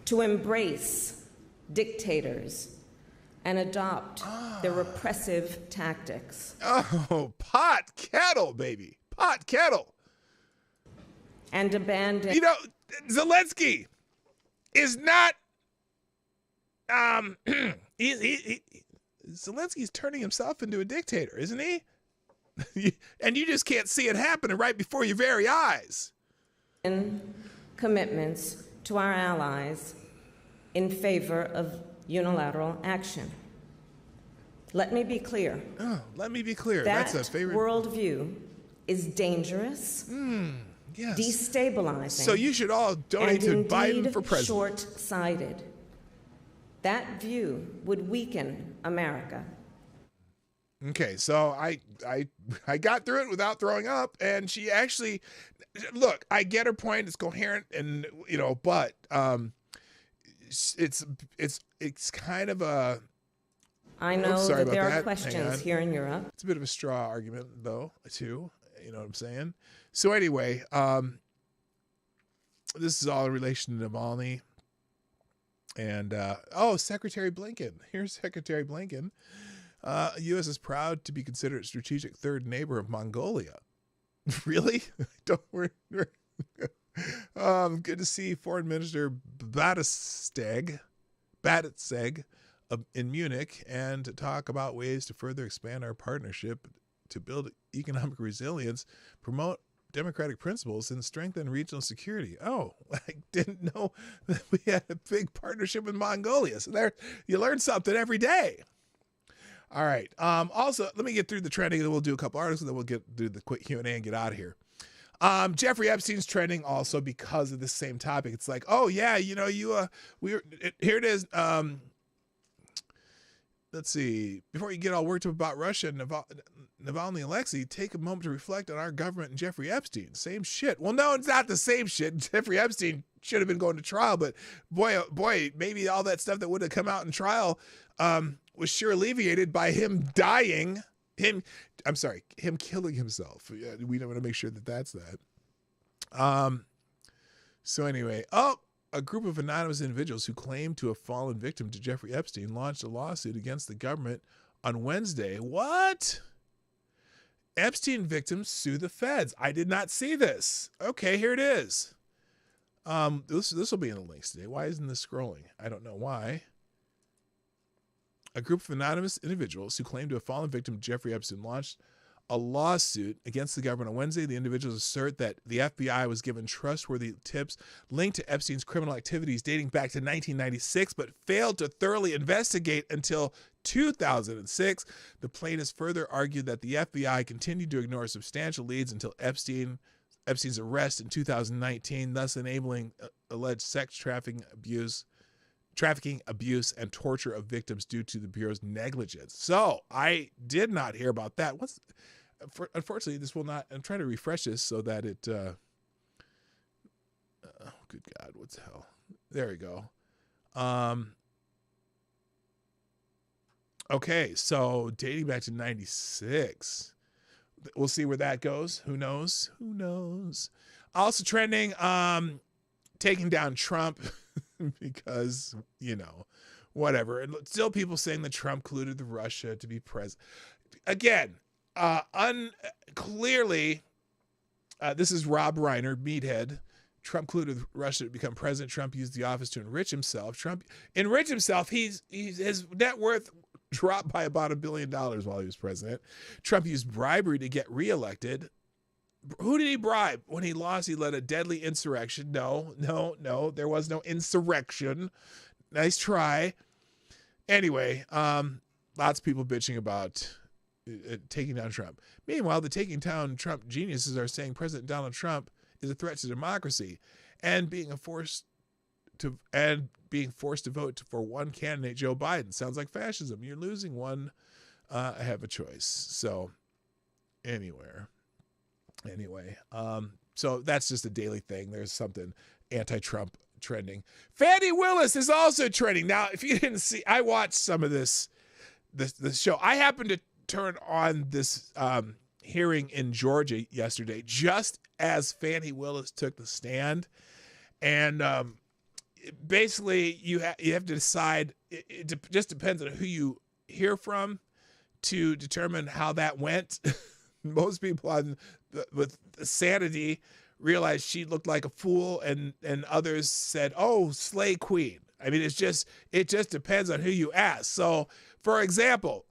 To embrace dictators and adopt their repressive tactics. Oh, pot kettle, baby, pot kettle. And abandon. You know, Zelensky is not. Zelensky's turning himself into a dictator, isn't he? And you just can't see it happening right before your very eyes. Commitments to our allies in favor of unilateral action. Let me be clear. Oh, let me be clear. That That's a favorite worldview is dangerous, yes. destabilizing. So you should all donate to Biden for president. Short-sighted. That view would weaken America. Okay, so I got through it without throwing up, and she actually, look, I get her point. It's coherent, and but it's kind of a. I know that there are questions here in Europe. It's a bit of a straw argument, though, too. You know what I'm saying? So anyway, this is all in relation to Navalny. And, Secretary Blinken. Here's Secretary Blinken. U.S. is proud to be considered a strategic third neighbor of Mongolia. Really? Good to see Foreign Minister Batisteg in Munich, and to talk about ways to further expand our partnership to build economic resilience, promote democratic principles, and strengthen regional security. Oh, I didn't know that we had a big partnership with Mongolia. So there, you learn something every day. All right. Also, let me get through the trending, and then we'll do a couple articles, and then we'll do the quick Q&A and get out of here. Jeffrey Epstein's trending also because of the same topic. It's like, oh yeah, here it is. Let's see. Before you get all worked up about Russia and Navalny Alexei, take a moment to reflect on our government and Jeffrey Epstein. Same shit. Well, no, it's not the same shit. Jeffrey Epstein should have been going to trial, but boy, maybe all that stuff that would have come out in trial was sure alleviated by him dying. Him killing himself. Yeah, we want to make sure that that's that. So anyway, a group of anonymous individuals who claim to have fallen victim to Jeffrey Epstein launched a lawsuit against the government on Wednesday. What? Epstein victims sue the feds. I did not see this. Okay, here it is. This will be in the links today. Why isn't this scrolling? I don't know why. A group of anonymous individuals who claim to have fallen victim to Jeffrey Epstein launched a lawsuit against the government on Wednesday. The individuals assert that the FBI was given trustworthy tips linked to Epstein's criminal activities dating back to 1996, but failed to thoroughly investigate until 2006. The plaintiffs further argued that the FBI continued to ignore substantial leads until Epstein's arrest in 2019, thus enabling alleged sex trafficking, abuse, and torture of victims due to the Bureau's negligence. So I did not hear about that. Unfortunately, this will not. I'm trying to refresh this so that it. Good God, what the hell? There we go. Okay, so dating back to 96. We'll see where that goes. Who knows? Who knows? Also trending, taking down Trump because, whatever. And still people saying that Trump colluded with Russia to be president. Again, clearly, this is Rob Reiner, meathead. Trump colluded with Russia to become president. Trump used the office to enrich himself. Trump enriched himself. His net worth dropped by about $1 billion while he was president. Trump used bribery to get reelected. Who did he bribe? When he lost, he led a deadly insurrection. No. There was no insurrection. Nice try. Anyway, lots of people bitching about taking down Trump. Meanwhile, the taking down Trump geniuses are saying President Donald Trump is a threat to democracy and being forced to vote for one candidate, Joe Biden. Sounds like fascism. You're losing one. I have a choice. So anyway, so that's just a daily thing. There's something anti-Trump trending. Fannie Willis is also trending. Now, if you didn't see, I watched some of this show. I happened to turn on this hearing in Georgia yesterday, just as Fannie Willis took the stand, and basically you have to decide. It just depends on who you hear from to determine how that went. Most people with sanity realized she looked like a fool, and others said, "Oh, slay queen." I mean, it just depends on who you ask. So, for example,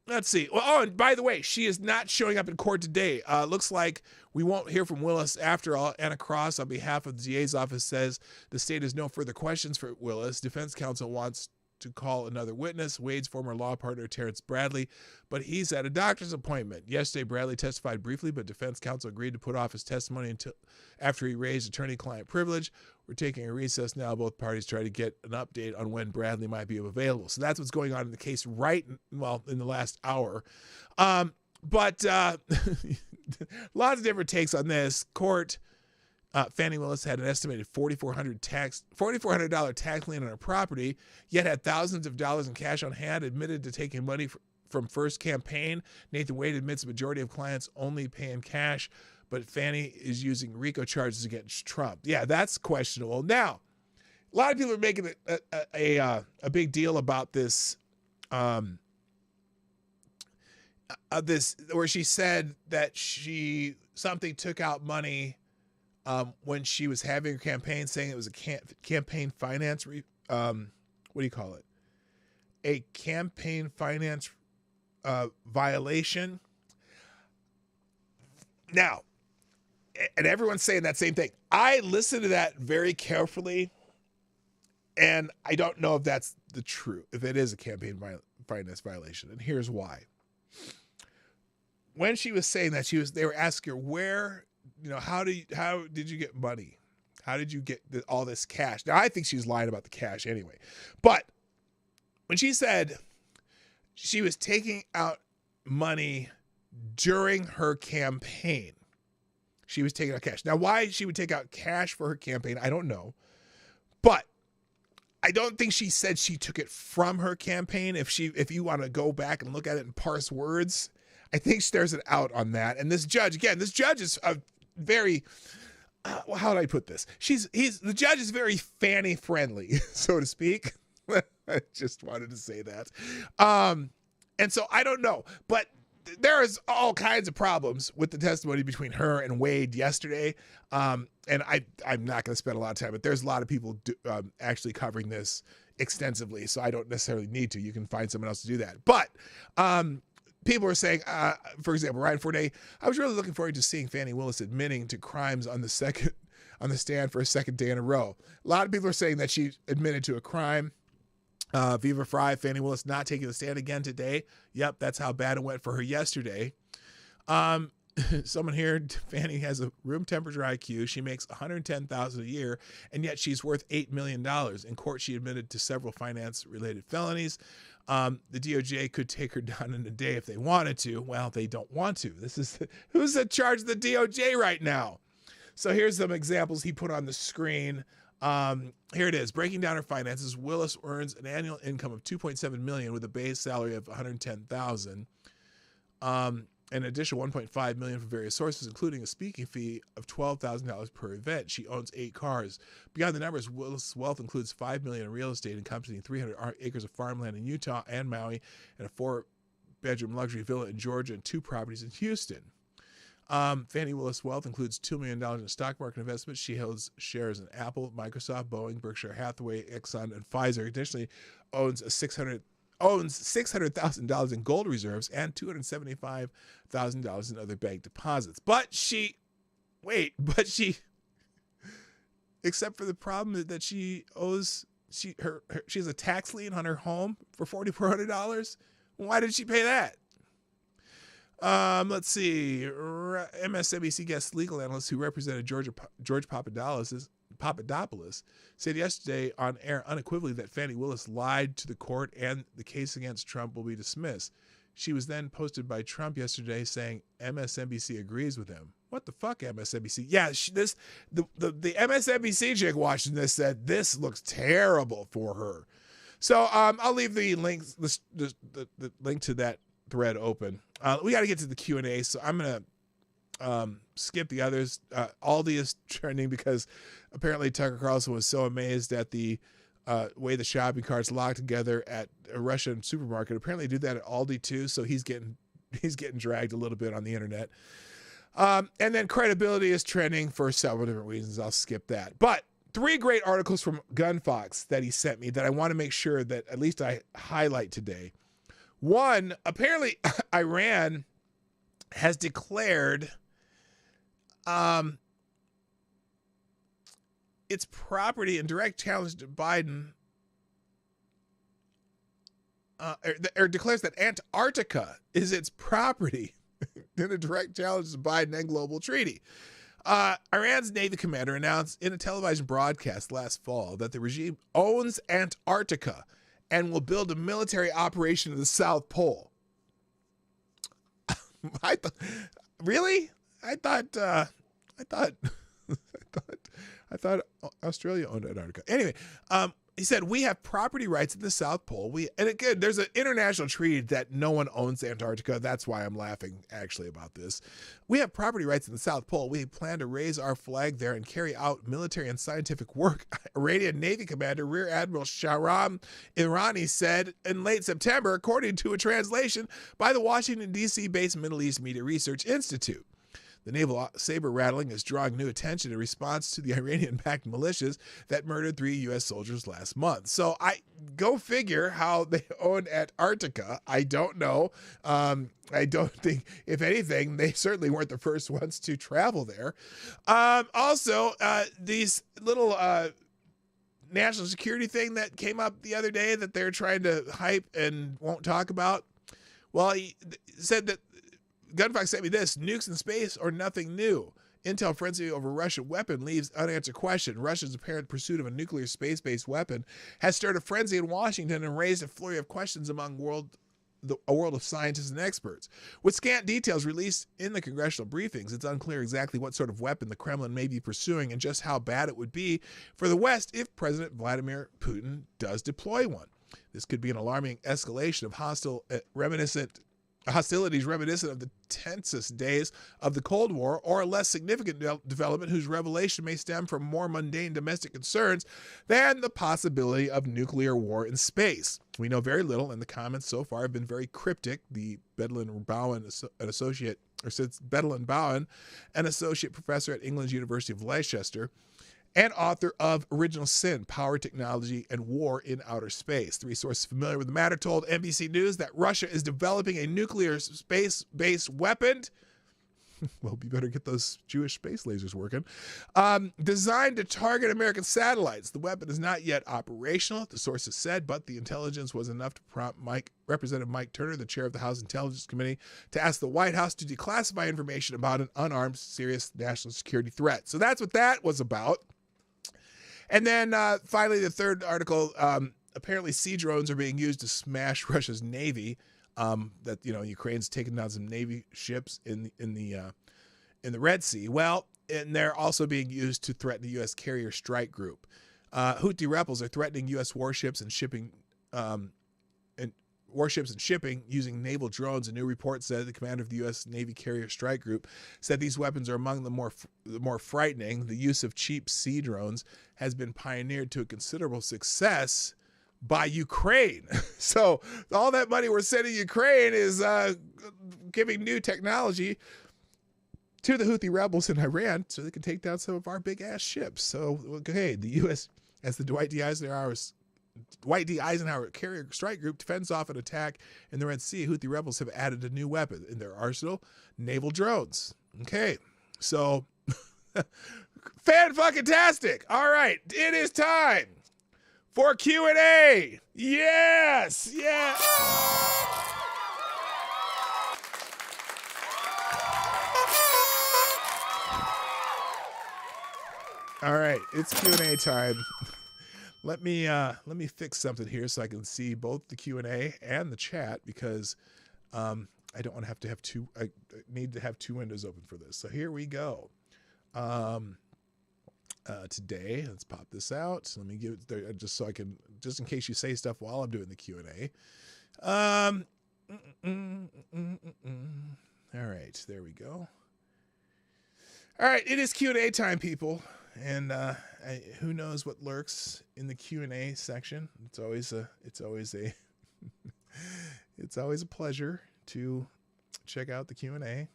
let's see. Well, oh, and by the way, she is not showing up in court today. Looks like we won't hear from Willis after all. Anna Cross, on behalf of the DA's office, says the state has no further questions for Willis. Defense counsel wants to call another witness, Wade's former law partner, Terrence Bradley, but he's at a doctor's appointment. Yesterday, Bradley testified briefly, but defense counsel agreed to put off his testimony until after he raised attorney-client privilege. We're taking a recess now. Both parties try to get an update on when Bradley might be available. So that's what's going on in the case in the last hour. But lots of different takes on this. Court, Fannie Willis had an estimated $4,400 tax lien on her property, yet had thousands of dollars in cash on hand, admitted to taking money from First Campaign. Nathan Wade admits the majority of clients only pay in cash, but Fannie is using RICO charges against Trump. Yeah, that's questionable. Now, a lot of people are making a big deal about this, where she said that something took out money when she was having her campaign, saying it was a campaign finance, what do you call it? A campaign finance violation. Now, and everyone's saying that same thing. I listened to that very carefully, and I don't know if that's the truth, if it is a campaign finance violation, and here's why. When she was saying that, they were asking her where, how did you get money? How did you get all this cash? Now, I think she was lying about the cash anyway. But when she said she was taking out money during her campaign, she was taking out cash. Now, why she would take out cash for her campaign, I don't know. But I don't think she said she took it from her campaign. If you want to go back and look at it and parse words, I think there's an out on that. And this judge is a very, how do I put this? The judge is very Fannie friendly, so to speak. I just wanted to say that. And so I don't know, but there is all kinds of problems with the testimony between her and Wade yesterday. And I'm not going to spend a lot of time, but there's a lot of people actually covering this extensively. So I don't necessarily need to. You can find someone else to do that. But people are saying, for example, Ryan Forney, I was really looking forward to seeing Fannie Willis admitting to crimes on the stand for a second day in a row. A lot of people are saying that she admitted to a crime. Viva Fry, Fannie Willis not taking the stand again today. Yep, that's how bad it went for her yesterday. Someone here, Fannie has a room temperature IQ. She makes $110,000 a year, and yet she's worth $8 million. In court, she admitted to several finance-related felonies. The DOJ could take her down in a day if they wanted to. Well, they don't want to. Who's in charge of the DOJ right now? So here's some examples he put on the screen. Here it is. Breaking down her finances, Willis earns an annual income of $2.7 million with a base salary of $110,000. an additional $1.5 million from various sources, including a speaking fee of $12,000 per event. She owns 8 cars. Beyond the numbers, Willis' wealth includes $5 million in real estate, encompassing 300 acres of farmland in Utah and Maui, and a 4-bedroom luxury villa in Georgia, and 2 properties in Houston. Fannie Willis' wealth includes $2 million in stock market investments. She holds shares in Apple, Microsoft, Boeing, Berkshire Hathaway, Exxon, and Pfizer. Additionally, owns $600,000 in gold reserves and $275,000 in other bank deposits. But she, except for the problem that she owes, she has a tax lien on her home for $4,400. Why did she pay that? Let's see. MSNBC guest legal analyst who represented George Papadopoulos said yesterday on air unequivocally that Fannie Willis lied to the court and the case against Trump will be dismissed. She was then posted by Trump yesterday saying MSNBC agrees with him. What the fuck, MSNBC? Yeah, the MSNBC chick watching this said this looks terrible for her. So I'll leave the links, the link to that thread open. We got to get to the Q&A, so I'm going to skip the others. Aldi is trending because apparently Tucker Carlson was so amazed at the way the shopping carts locked together at a Russian supermarket. Apparently they do that at Aldi too, so he's getting dragged a little bit on the internet. And then credibility is trending for several different reasons. I'll skip that. But 3 great articles from Gunfox that he sent me that I want to make sure that at least I highlight today. One, apparently Iran has declared its property in direct challenge to Biden, or declares that Antarctica is its property in a direct challenge to Biden and global treaty. Iran's Navy commander announced in a television broadcast last fall that the regime owns Antarctica and will build a military operation in the South Pole. Really? I thought Australia owned Antarctica. Anyway, he said, we have property rights in the South Pole. And again, there's an international treaty that no one owns Antarctica. That's why I'm laughing actually about this. We have property rights in the South Pole. We plan to raise our flag there and carry out military and scientific work. Iranian Navy Commander Rear Admiral Shahram Irani said in late September, according to a translation by the Washington, D.C. based Middle East Media Research Institute. The naval saber rattling is drawing new attention in response to the Iranian-backed militias that murdered 3 U.S. soldiers last month. So I go figure how they own Antarctica. I don't know. I don't think, if anything, they certainly weren't the first ones to travel there. Also, these little national security thing that came up the other day that they're trying to hype and won't talk about. Well, he said that Gunfox sent me this: nukes in space or nothing new. Intel frenzy over Russian weapon leaves unanswered question. Russia's apparent pursuit of a nuclear space-based weapon has stirred a frenzy in Washington and raised a flurry of questions among a world of scientists and experts. With scant details released in the congressional briefings, it's unclear exactly what sort of weapon the Kremlin may be pursuing and just how bad it would be for the West if President Vladimir Putin does deploy one. This could be an alarming escalation of hostilities reminiscent of the tensest days of the Cold War, or a less significant development whose revelation may stem from more mundane domestic concerns than the possibility of nuclear war in space. We know very little, and the comments so far have been very cryptic. The Bedlin Bowen, an associate professor at England's University of Leicester, and author of Original Sin, Power, Technology, and War in Outer Space. 3 sources familiar with the matter told NBC News that Russia is developing a nuclear space-based weapon. Well, we better get those Jewish space lasers working. Designed to target American satellites. The weapon is not yet operational, the sources said, but the intelligence was enough to prompt Representative Mike Turner, the chair of the House Intelligence Committee, to ask the White House to declassify information about an unarmed, serious national security threat. So that's what that was about. And then finally, the third article, apparently sea drones are being used to smash Russia's Navy. That, Ukraine's taking down some Navy ships in the Red Sea. Well, and they're also being used to threaten the U.S. carrier strike group. Houthi rebels are threatening U.S. warships and shipping warships and shipping using naval drones. A new report said the commander of the U.S. Navy Carrier Strike Group said these weapons are among the more frightening. The use of cheap sea drones has been pioneered to a considerable success by Ukraine. So all that money we're sending Ukraine is giving new technology to the Houthi rebels in Iran so they can take down some of our big-ass ships. So, okay, the U.S., as the Dwight D. Eisenhower Carrier Strike Group fends off an attack in the Red Sea, Houthi rebels have added a new weapon in their arsenal, naval drones. Okay, so fan-fucking-tastic. All right, it is time for Q&A. Yes, yeah. All right, it's Q&A time. Let me fix something here so I can see both the Q&A and the chat, because I don't want to have two. I need to have two windows open for this. So here we go. Today, let's pop this out. Let me give it there just so I can, just in case you say stuff while I'm doing the Q&A. All right, there we go. All right, it is Q&A time, people. And who knows what lurks in the Q&A section? It's always a pleasure to check out the Q&A.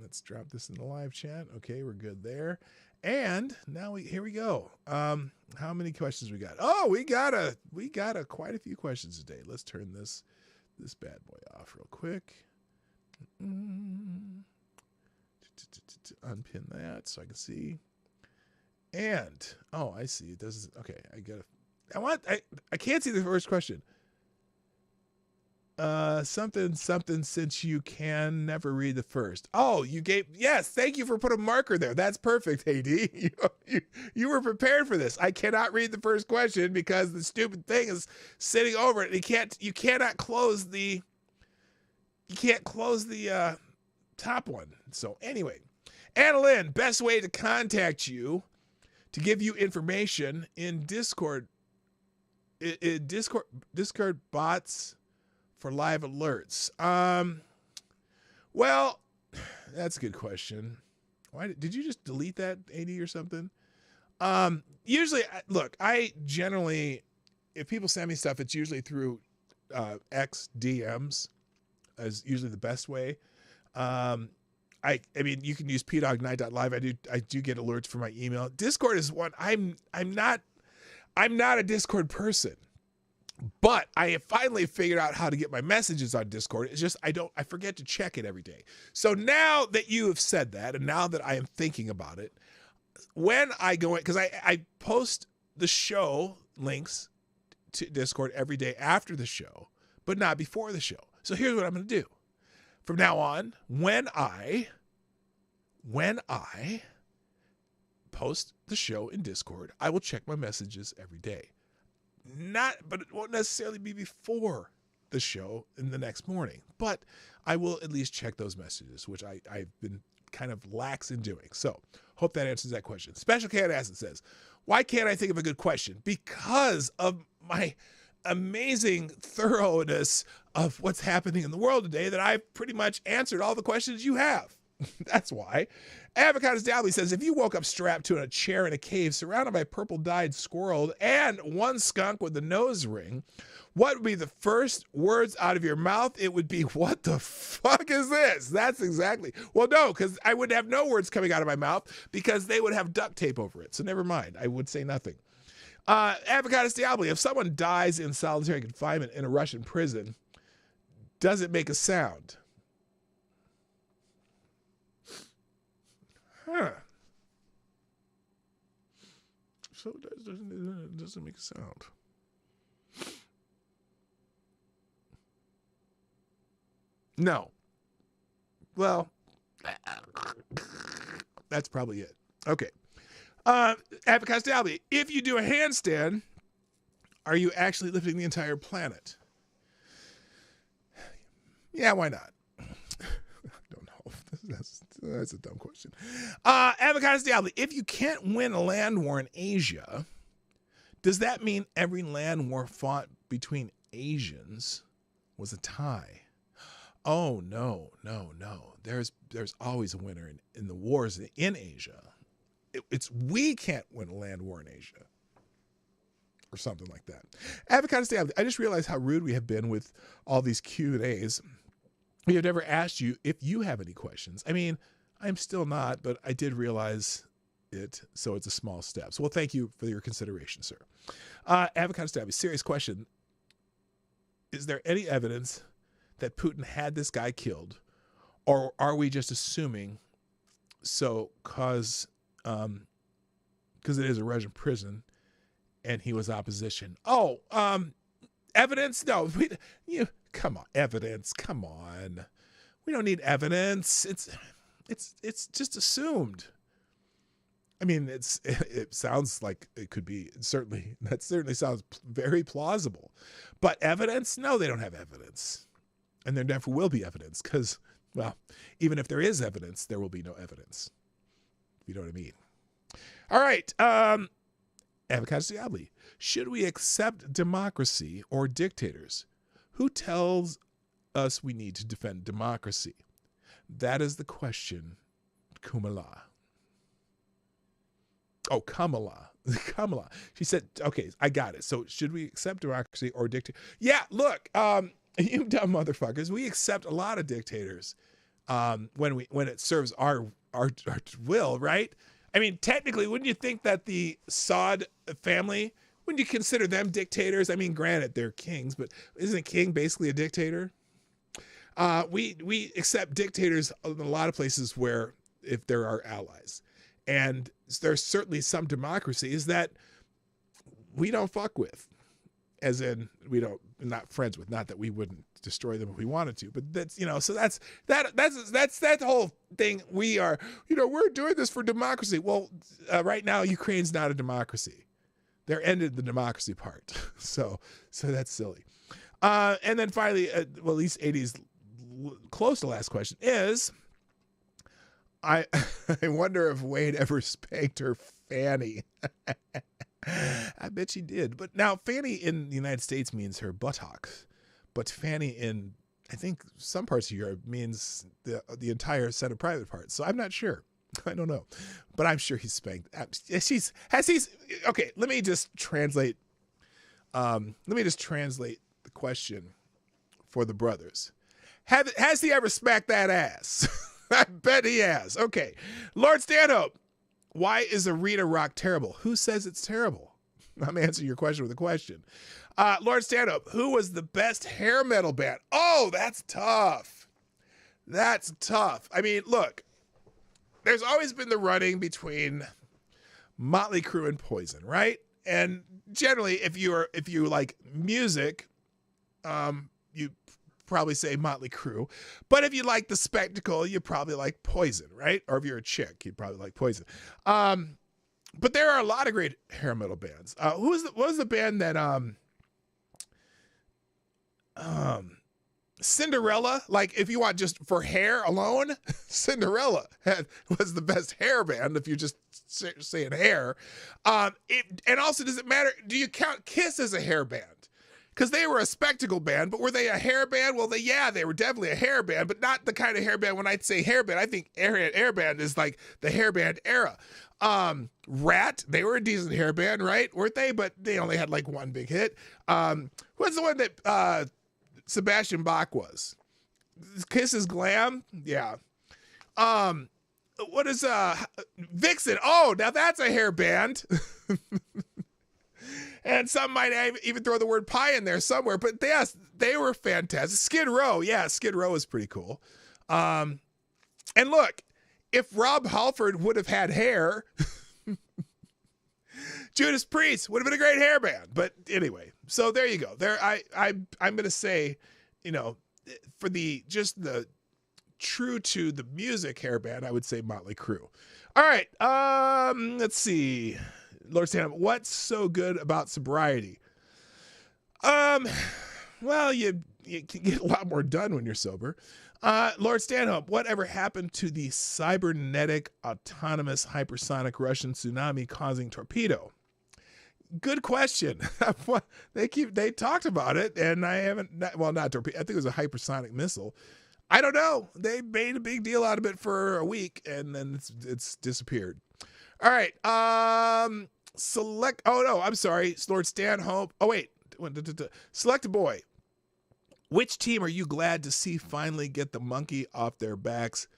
Let's drop this in the live chat. Okay, we're good there. And now here we go. How many questions we got? Oh, we got quite a few questions today. Let's turn this bad boy off real quick. Unpin that so I can see. And oh, I see. It doesn't. Okay, I can't see the first question. Something since you can never read the first. Oh, yes, thank you for putting a marker there. That's perfect, AD. You were prepared for this. I cannot read the first question because the stupid thing is sitting over it. You can't close the top one. So anyway, Annalyn, best way to contact you to give you information in Discord bots for live alerts. Well, that's a good question. Why did you just delete that, AD, or something? Usually, look, I generally, if people send me stuff, it's usually through X DMs is usually the best way. I mean, you can use pdognight.live. I do get alerts for my email. Discord is one. I'm not a Discord person, but I have finally figured out how to get my messages on Discord. It's just I forget to check it every day. So now that you have said that, and now that I am thinking about it, when I go in, because I post the show links to Discord every day after the show, but not before the show. So here's what I'm going to do. From now on, when I post the show in Discord, I will check my messages every day. But it won't necessarily be before the show in the next morning. But I will at least check those messages, which I've been kind of lax in doing. So hope that answers that question. Special Cat Acid says, why can't I think of a good question? Because of my amazing thoroughness of what's happening in the world today, that I've pretty much answered all the questions you have. That's why. Avocados Dowley says, if you woke up strapped to a chair in a cave surrounded by purple-dyed squirrel and one skunk with a nose ring, what would be the first words out of your mouth? It would be, what the fuck is this? That's exactly. Well, no, because I would have no words coming out of my mouth because they would have duct tape over it. So never mind. I would say nothing. Avocados Diabli, if someone dies in solitary confinement in a Russian prison, does it make a sound? Huh. So it doesn't make a sound. No. Well, that's probably it. Okay. Avocados Diabli, if you do a handstand, are you actually lifting the entire planet? Yeah, why not? I don't know. That's a dumb question. Avocados Diabli, if you can't win a land war in Asia, does that mean every land war fought between Asians was a tie. Oh, no. There's always a winner in the wars in Asia. We can't win a land war in Asia. Or something like that. Avocado Stab, I just realized how rude we have been with all these Q&As. We have never asked you if you have any questions. I mean, I'm still not, but I did realize it, so it's a small step. So, well, thank you for your consideration, sir. Avocado Stab, serious question. Is there any evidence that Putin had this guy killed, or are we just assuming so because it is a Russian prison and he was opposition? Evidence? No, come on, evidence. Come on, we don't need evidence. It's just assumed. I mean, it sounds like it could be that certainly sounds very plausible, but evidence? No, they don't have evidence, and there never will be evidence because, well, even if there is evidence, there will be no evidence. You know what I mean? All right, Avocado Diabli, should we accept democracy or dictators? Who tells us we need to defend democracy? That is the question, Kumala. Oh, Kamala. She said, okay, I got it. So should we accept democracy or dictator? Yeah, look, you dumb motherfuckers, we accept a lot of dictators when it serves our will, right? I mean, technically, wouldn't you think that the Saud family, wouldn't you consider them dictators? I mean, granted, they're kings, but isn't a king basically a dictator? We accept dictators in a lot of places where if they're our allies. And there's certainly some democracies that we don't fuck with, as in not friends with, not that we wouldn't destroy them if we wanted to, but that's, so that's that whole thing. We are, we're doing this for democracy. Well, right now, Ukraine's not a democracy. They're ended the democracy part. So that's silly. And then finally, at least 80's close to last question is, I wonder if Wade ever spanked her fanny. I bet she did. But now fanny in the United States means her buttocks, but fanny in, I think, some parts of Europe means the entire set of private parts. So I'm not sure. I don't know, but I'm sure he's spanked. Okay, let me just translate. The question for the brothers. Has he ever smacked that ass? I bet he has. Okay. Lord Stanhope, why is Arena Rock terrible? Who says it's terrible? I'm answering your question with a question. Lord Stanhope, who was the best hair metal band? Oh, that's tough. That's tough. I mean, look, there's always been the running between Motley Crue and Poison, right? And generally, if you like music, you probably say Motley Crue, but if you like the spectacle, you probably like Poison, right? Or if you're a chick, you'd probably like Poison. But there are a lot of great hair metal bands. What was the band that Cinderella? Like, if you want just for hair alone, Cinderella was the best hair band. If you're just saying hair, and also, does it matter? Do you count Kiss as a hair band? Because they were a spectacle band, but were they a hair band? Well, they were definitely a hair band, but not the kind of hair band. When I say hair band, I think hair band is like the hair band era. Rat, they were a decent hair band, right? Weren't they? But they only had like one big hit. What's the one that Sebastian Bach was? Kiss is Glam? Yeah. What is Vixen? Oh, now that's a hair band. And some might even throw the word pie in there somewhere. But yes, they were fantastic. Skid Row. Yeah, Skid Row is pretty cool. And look, if Rob Halford would have had hair, Judas Priest would have been a great hair band. But anyway, so there you go. I'm going to say, for the true to the music hair band, I would say Motley Crue. All right. Let's see. Lord Stanhope, what's so good about sobriety? Well, you can get a lot more done when you're sober. Lord Stanhope, whatever happened to the cybernetic, autonomous, hypersonic Russian tsunami causing torpedo? Good question. They talked about it, and I haven't. Not torpedo. I think it was a hypersonic missile. I don't know. They made a big deal out of it for a week, and then it's disappeared. All right. Select. Oh no, I'm sorry. Lord Stanhope. Oh wait. Select a boy. Which team are you glad to see finally get the monkey off their backs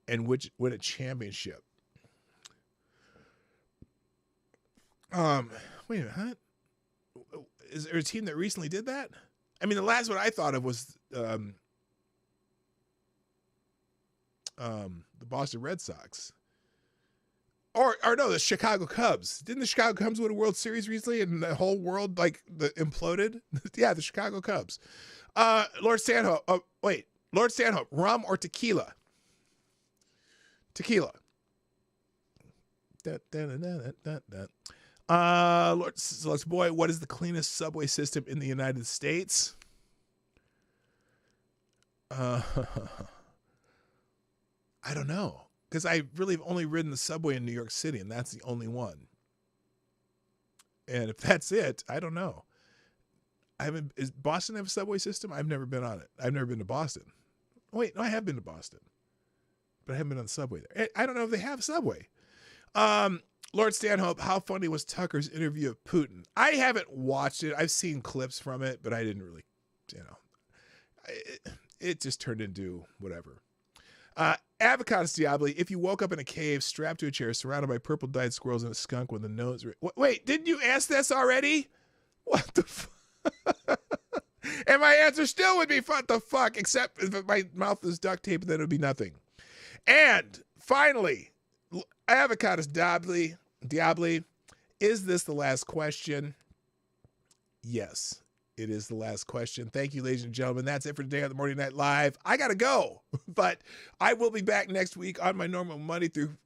and win a championship? Wait a minute, huh? Is there a team that recently did that? I mean, the last one I thought of was the Boston Red Sox. Or no, the Chicago Cubs. Didn't the Chicago Cubs win a World Series recently and the whole world imploded? Yeah, the Chicago Cubs. Lord Stanhope. Lord Stanhope, rum or tequila? Tequila. Lord Select Boy, what is the cleanest subway system in the United States? I don't know, because I really have only ridden the subway in New York City, and that's the only one. And if that's it, I don't know. Is Boston have a subway system? I've never been on it. I've never been to Boston. Wait, no, I have been to Boston, but I haven't been on the subway there. I don't know if they have a subway. Lord Stanhope, how funny was Tucker's interview of Putin? I haven't watched it. I've seen clips from it, but I didn't really, it just turned into whatever. Avocados Diabli, if you woke up in a cave, strapped to a chair, surrounded by purple dyed squirrels and a skunk with a nose. Wait, didn't you ask this already? What the fuck? And my answer still would be what the fuck, except if my mouth is duct tape, then it would be nothing. And finally, Avocados Diabli, is this the last question? Yes, it is the last question. Thank you, ladies and gentlemen. That's it for today on the Morning Night Live. I got to go, but I will be back next week on my normal Monday through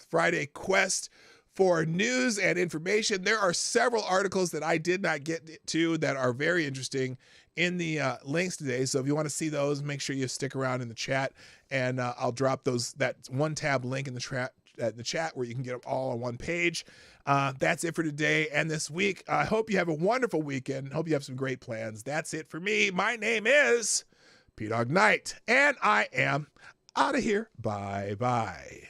Friday quest for news and information. There are several articles that I did not get to that are very interesting in the links today. So if you want to see those, make sure you stick around in the chat, and I'll drop that one tab link in the chat where you can get them all on one page. That's it for today and this week. I hope you have a wonderful weekend. Hope you have some great plans. That's it for me. My name is P-Dog Knight, and I am out of here. Bye-bye.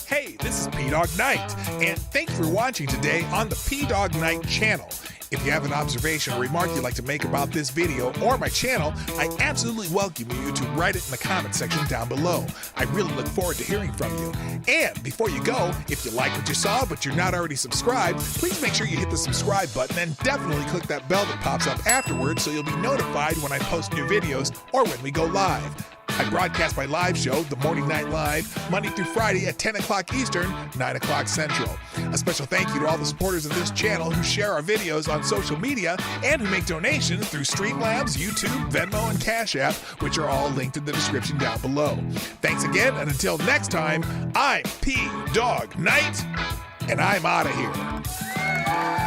Hey, this is P-Dog Knight, and thank you for watching today on the P-Dog Knight channel. If you have an observation or remark you'd like to make about this video or my channel, I absolutely welcome you to write it in the comment section down below. I really look forward to hearing from you. And before you go, if you like what you saw but you're not already subscribed, please make sure you hit the subscribe button and definitely click that bell that pops up afterwards so you'll be notified when I post new videos or when we go live. I broadcast my live show, The Morning Night Live, Monday through Friday at 10 o'clock Eastern, 9 o'clock Central. A special thank you to all the supporters of this channel who share our videos on social media and who make donations through Streamlabs, YouTube, Venmo, and Cash App, which are all linked in the description down below. Thanks again, and until next time, I'm P-Dog Knight, and I'm out of here.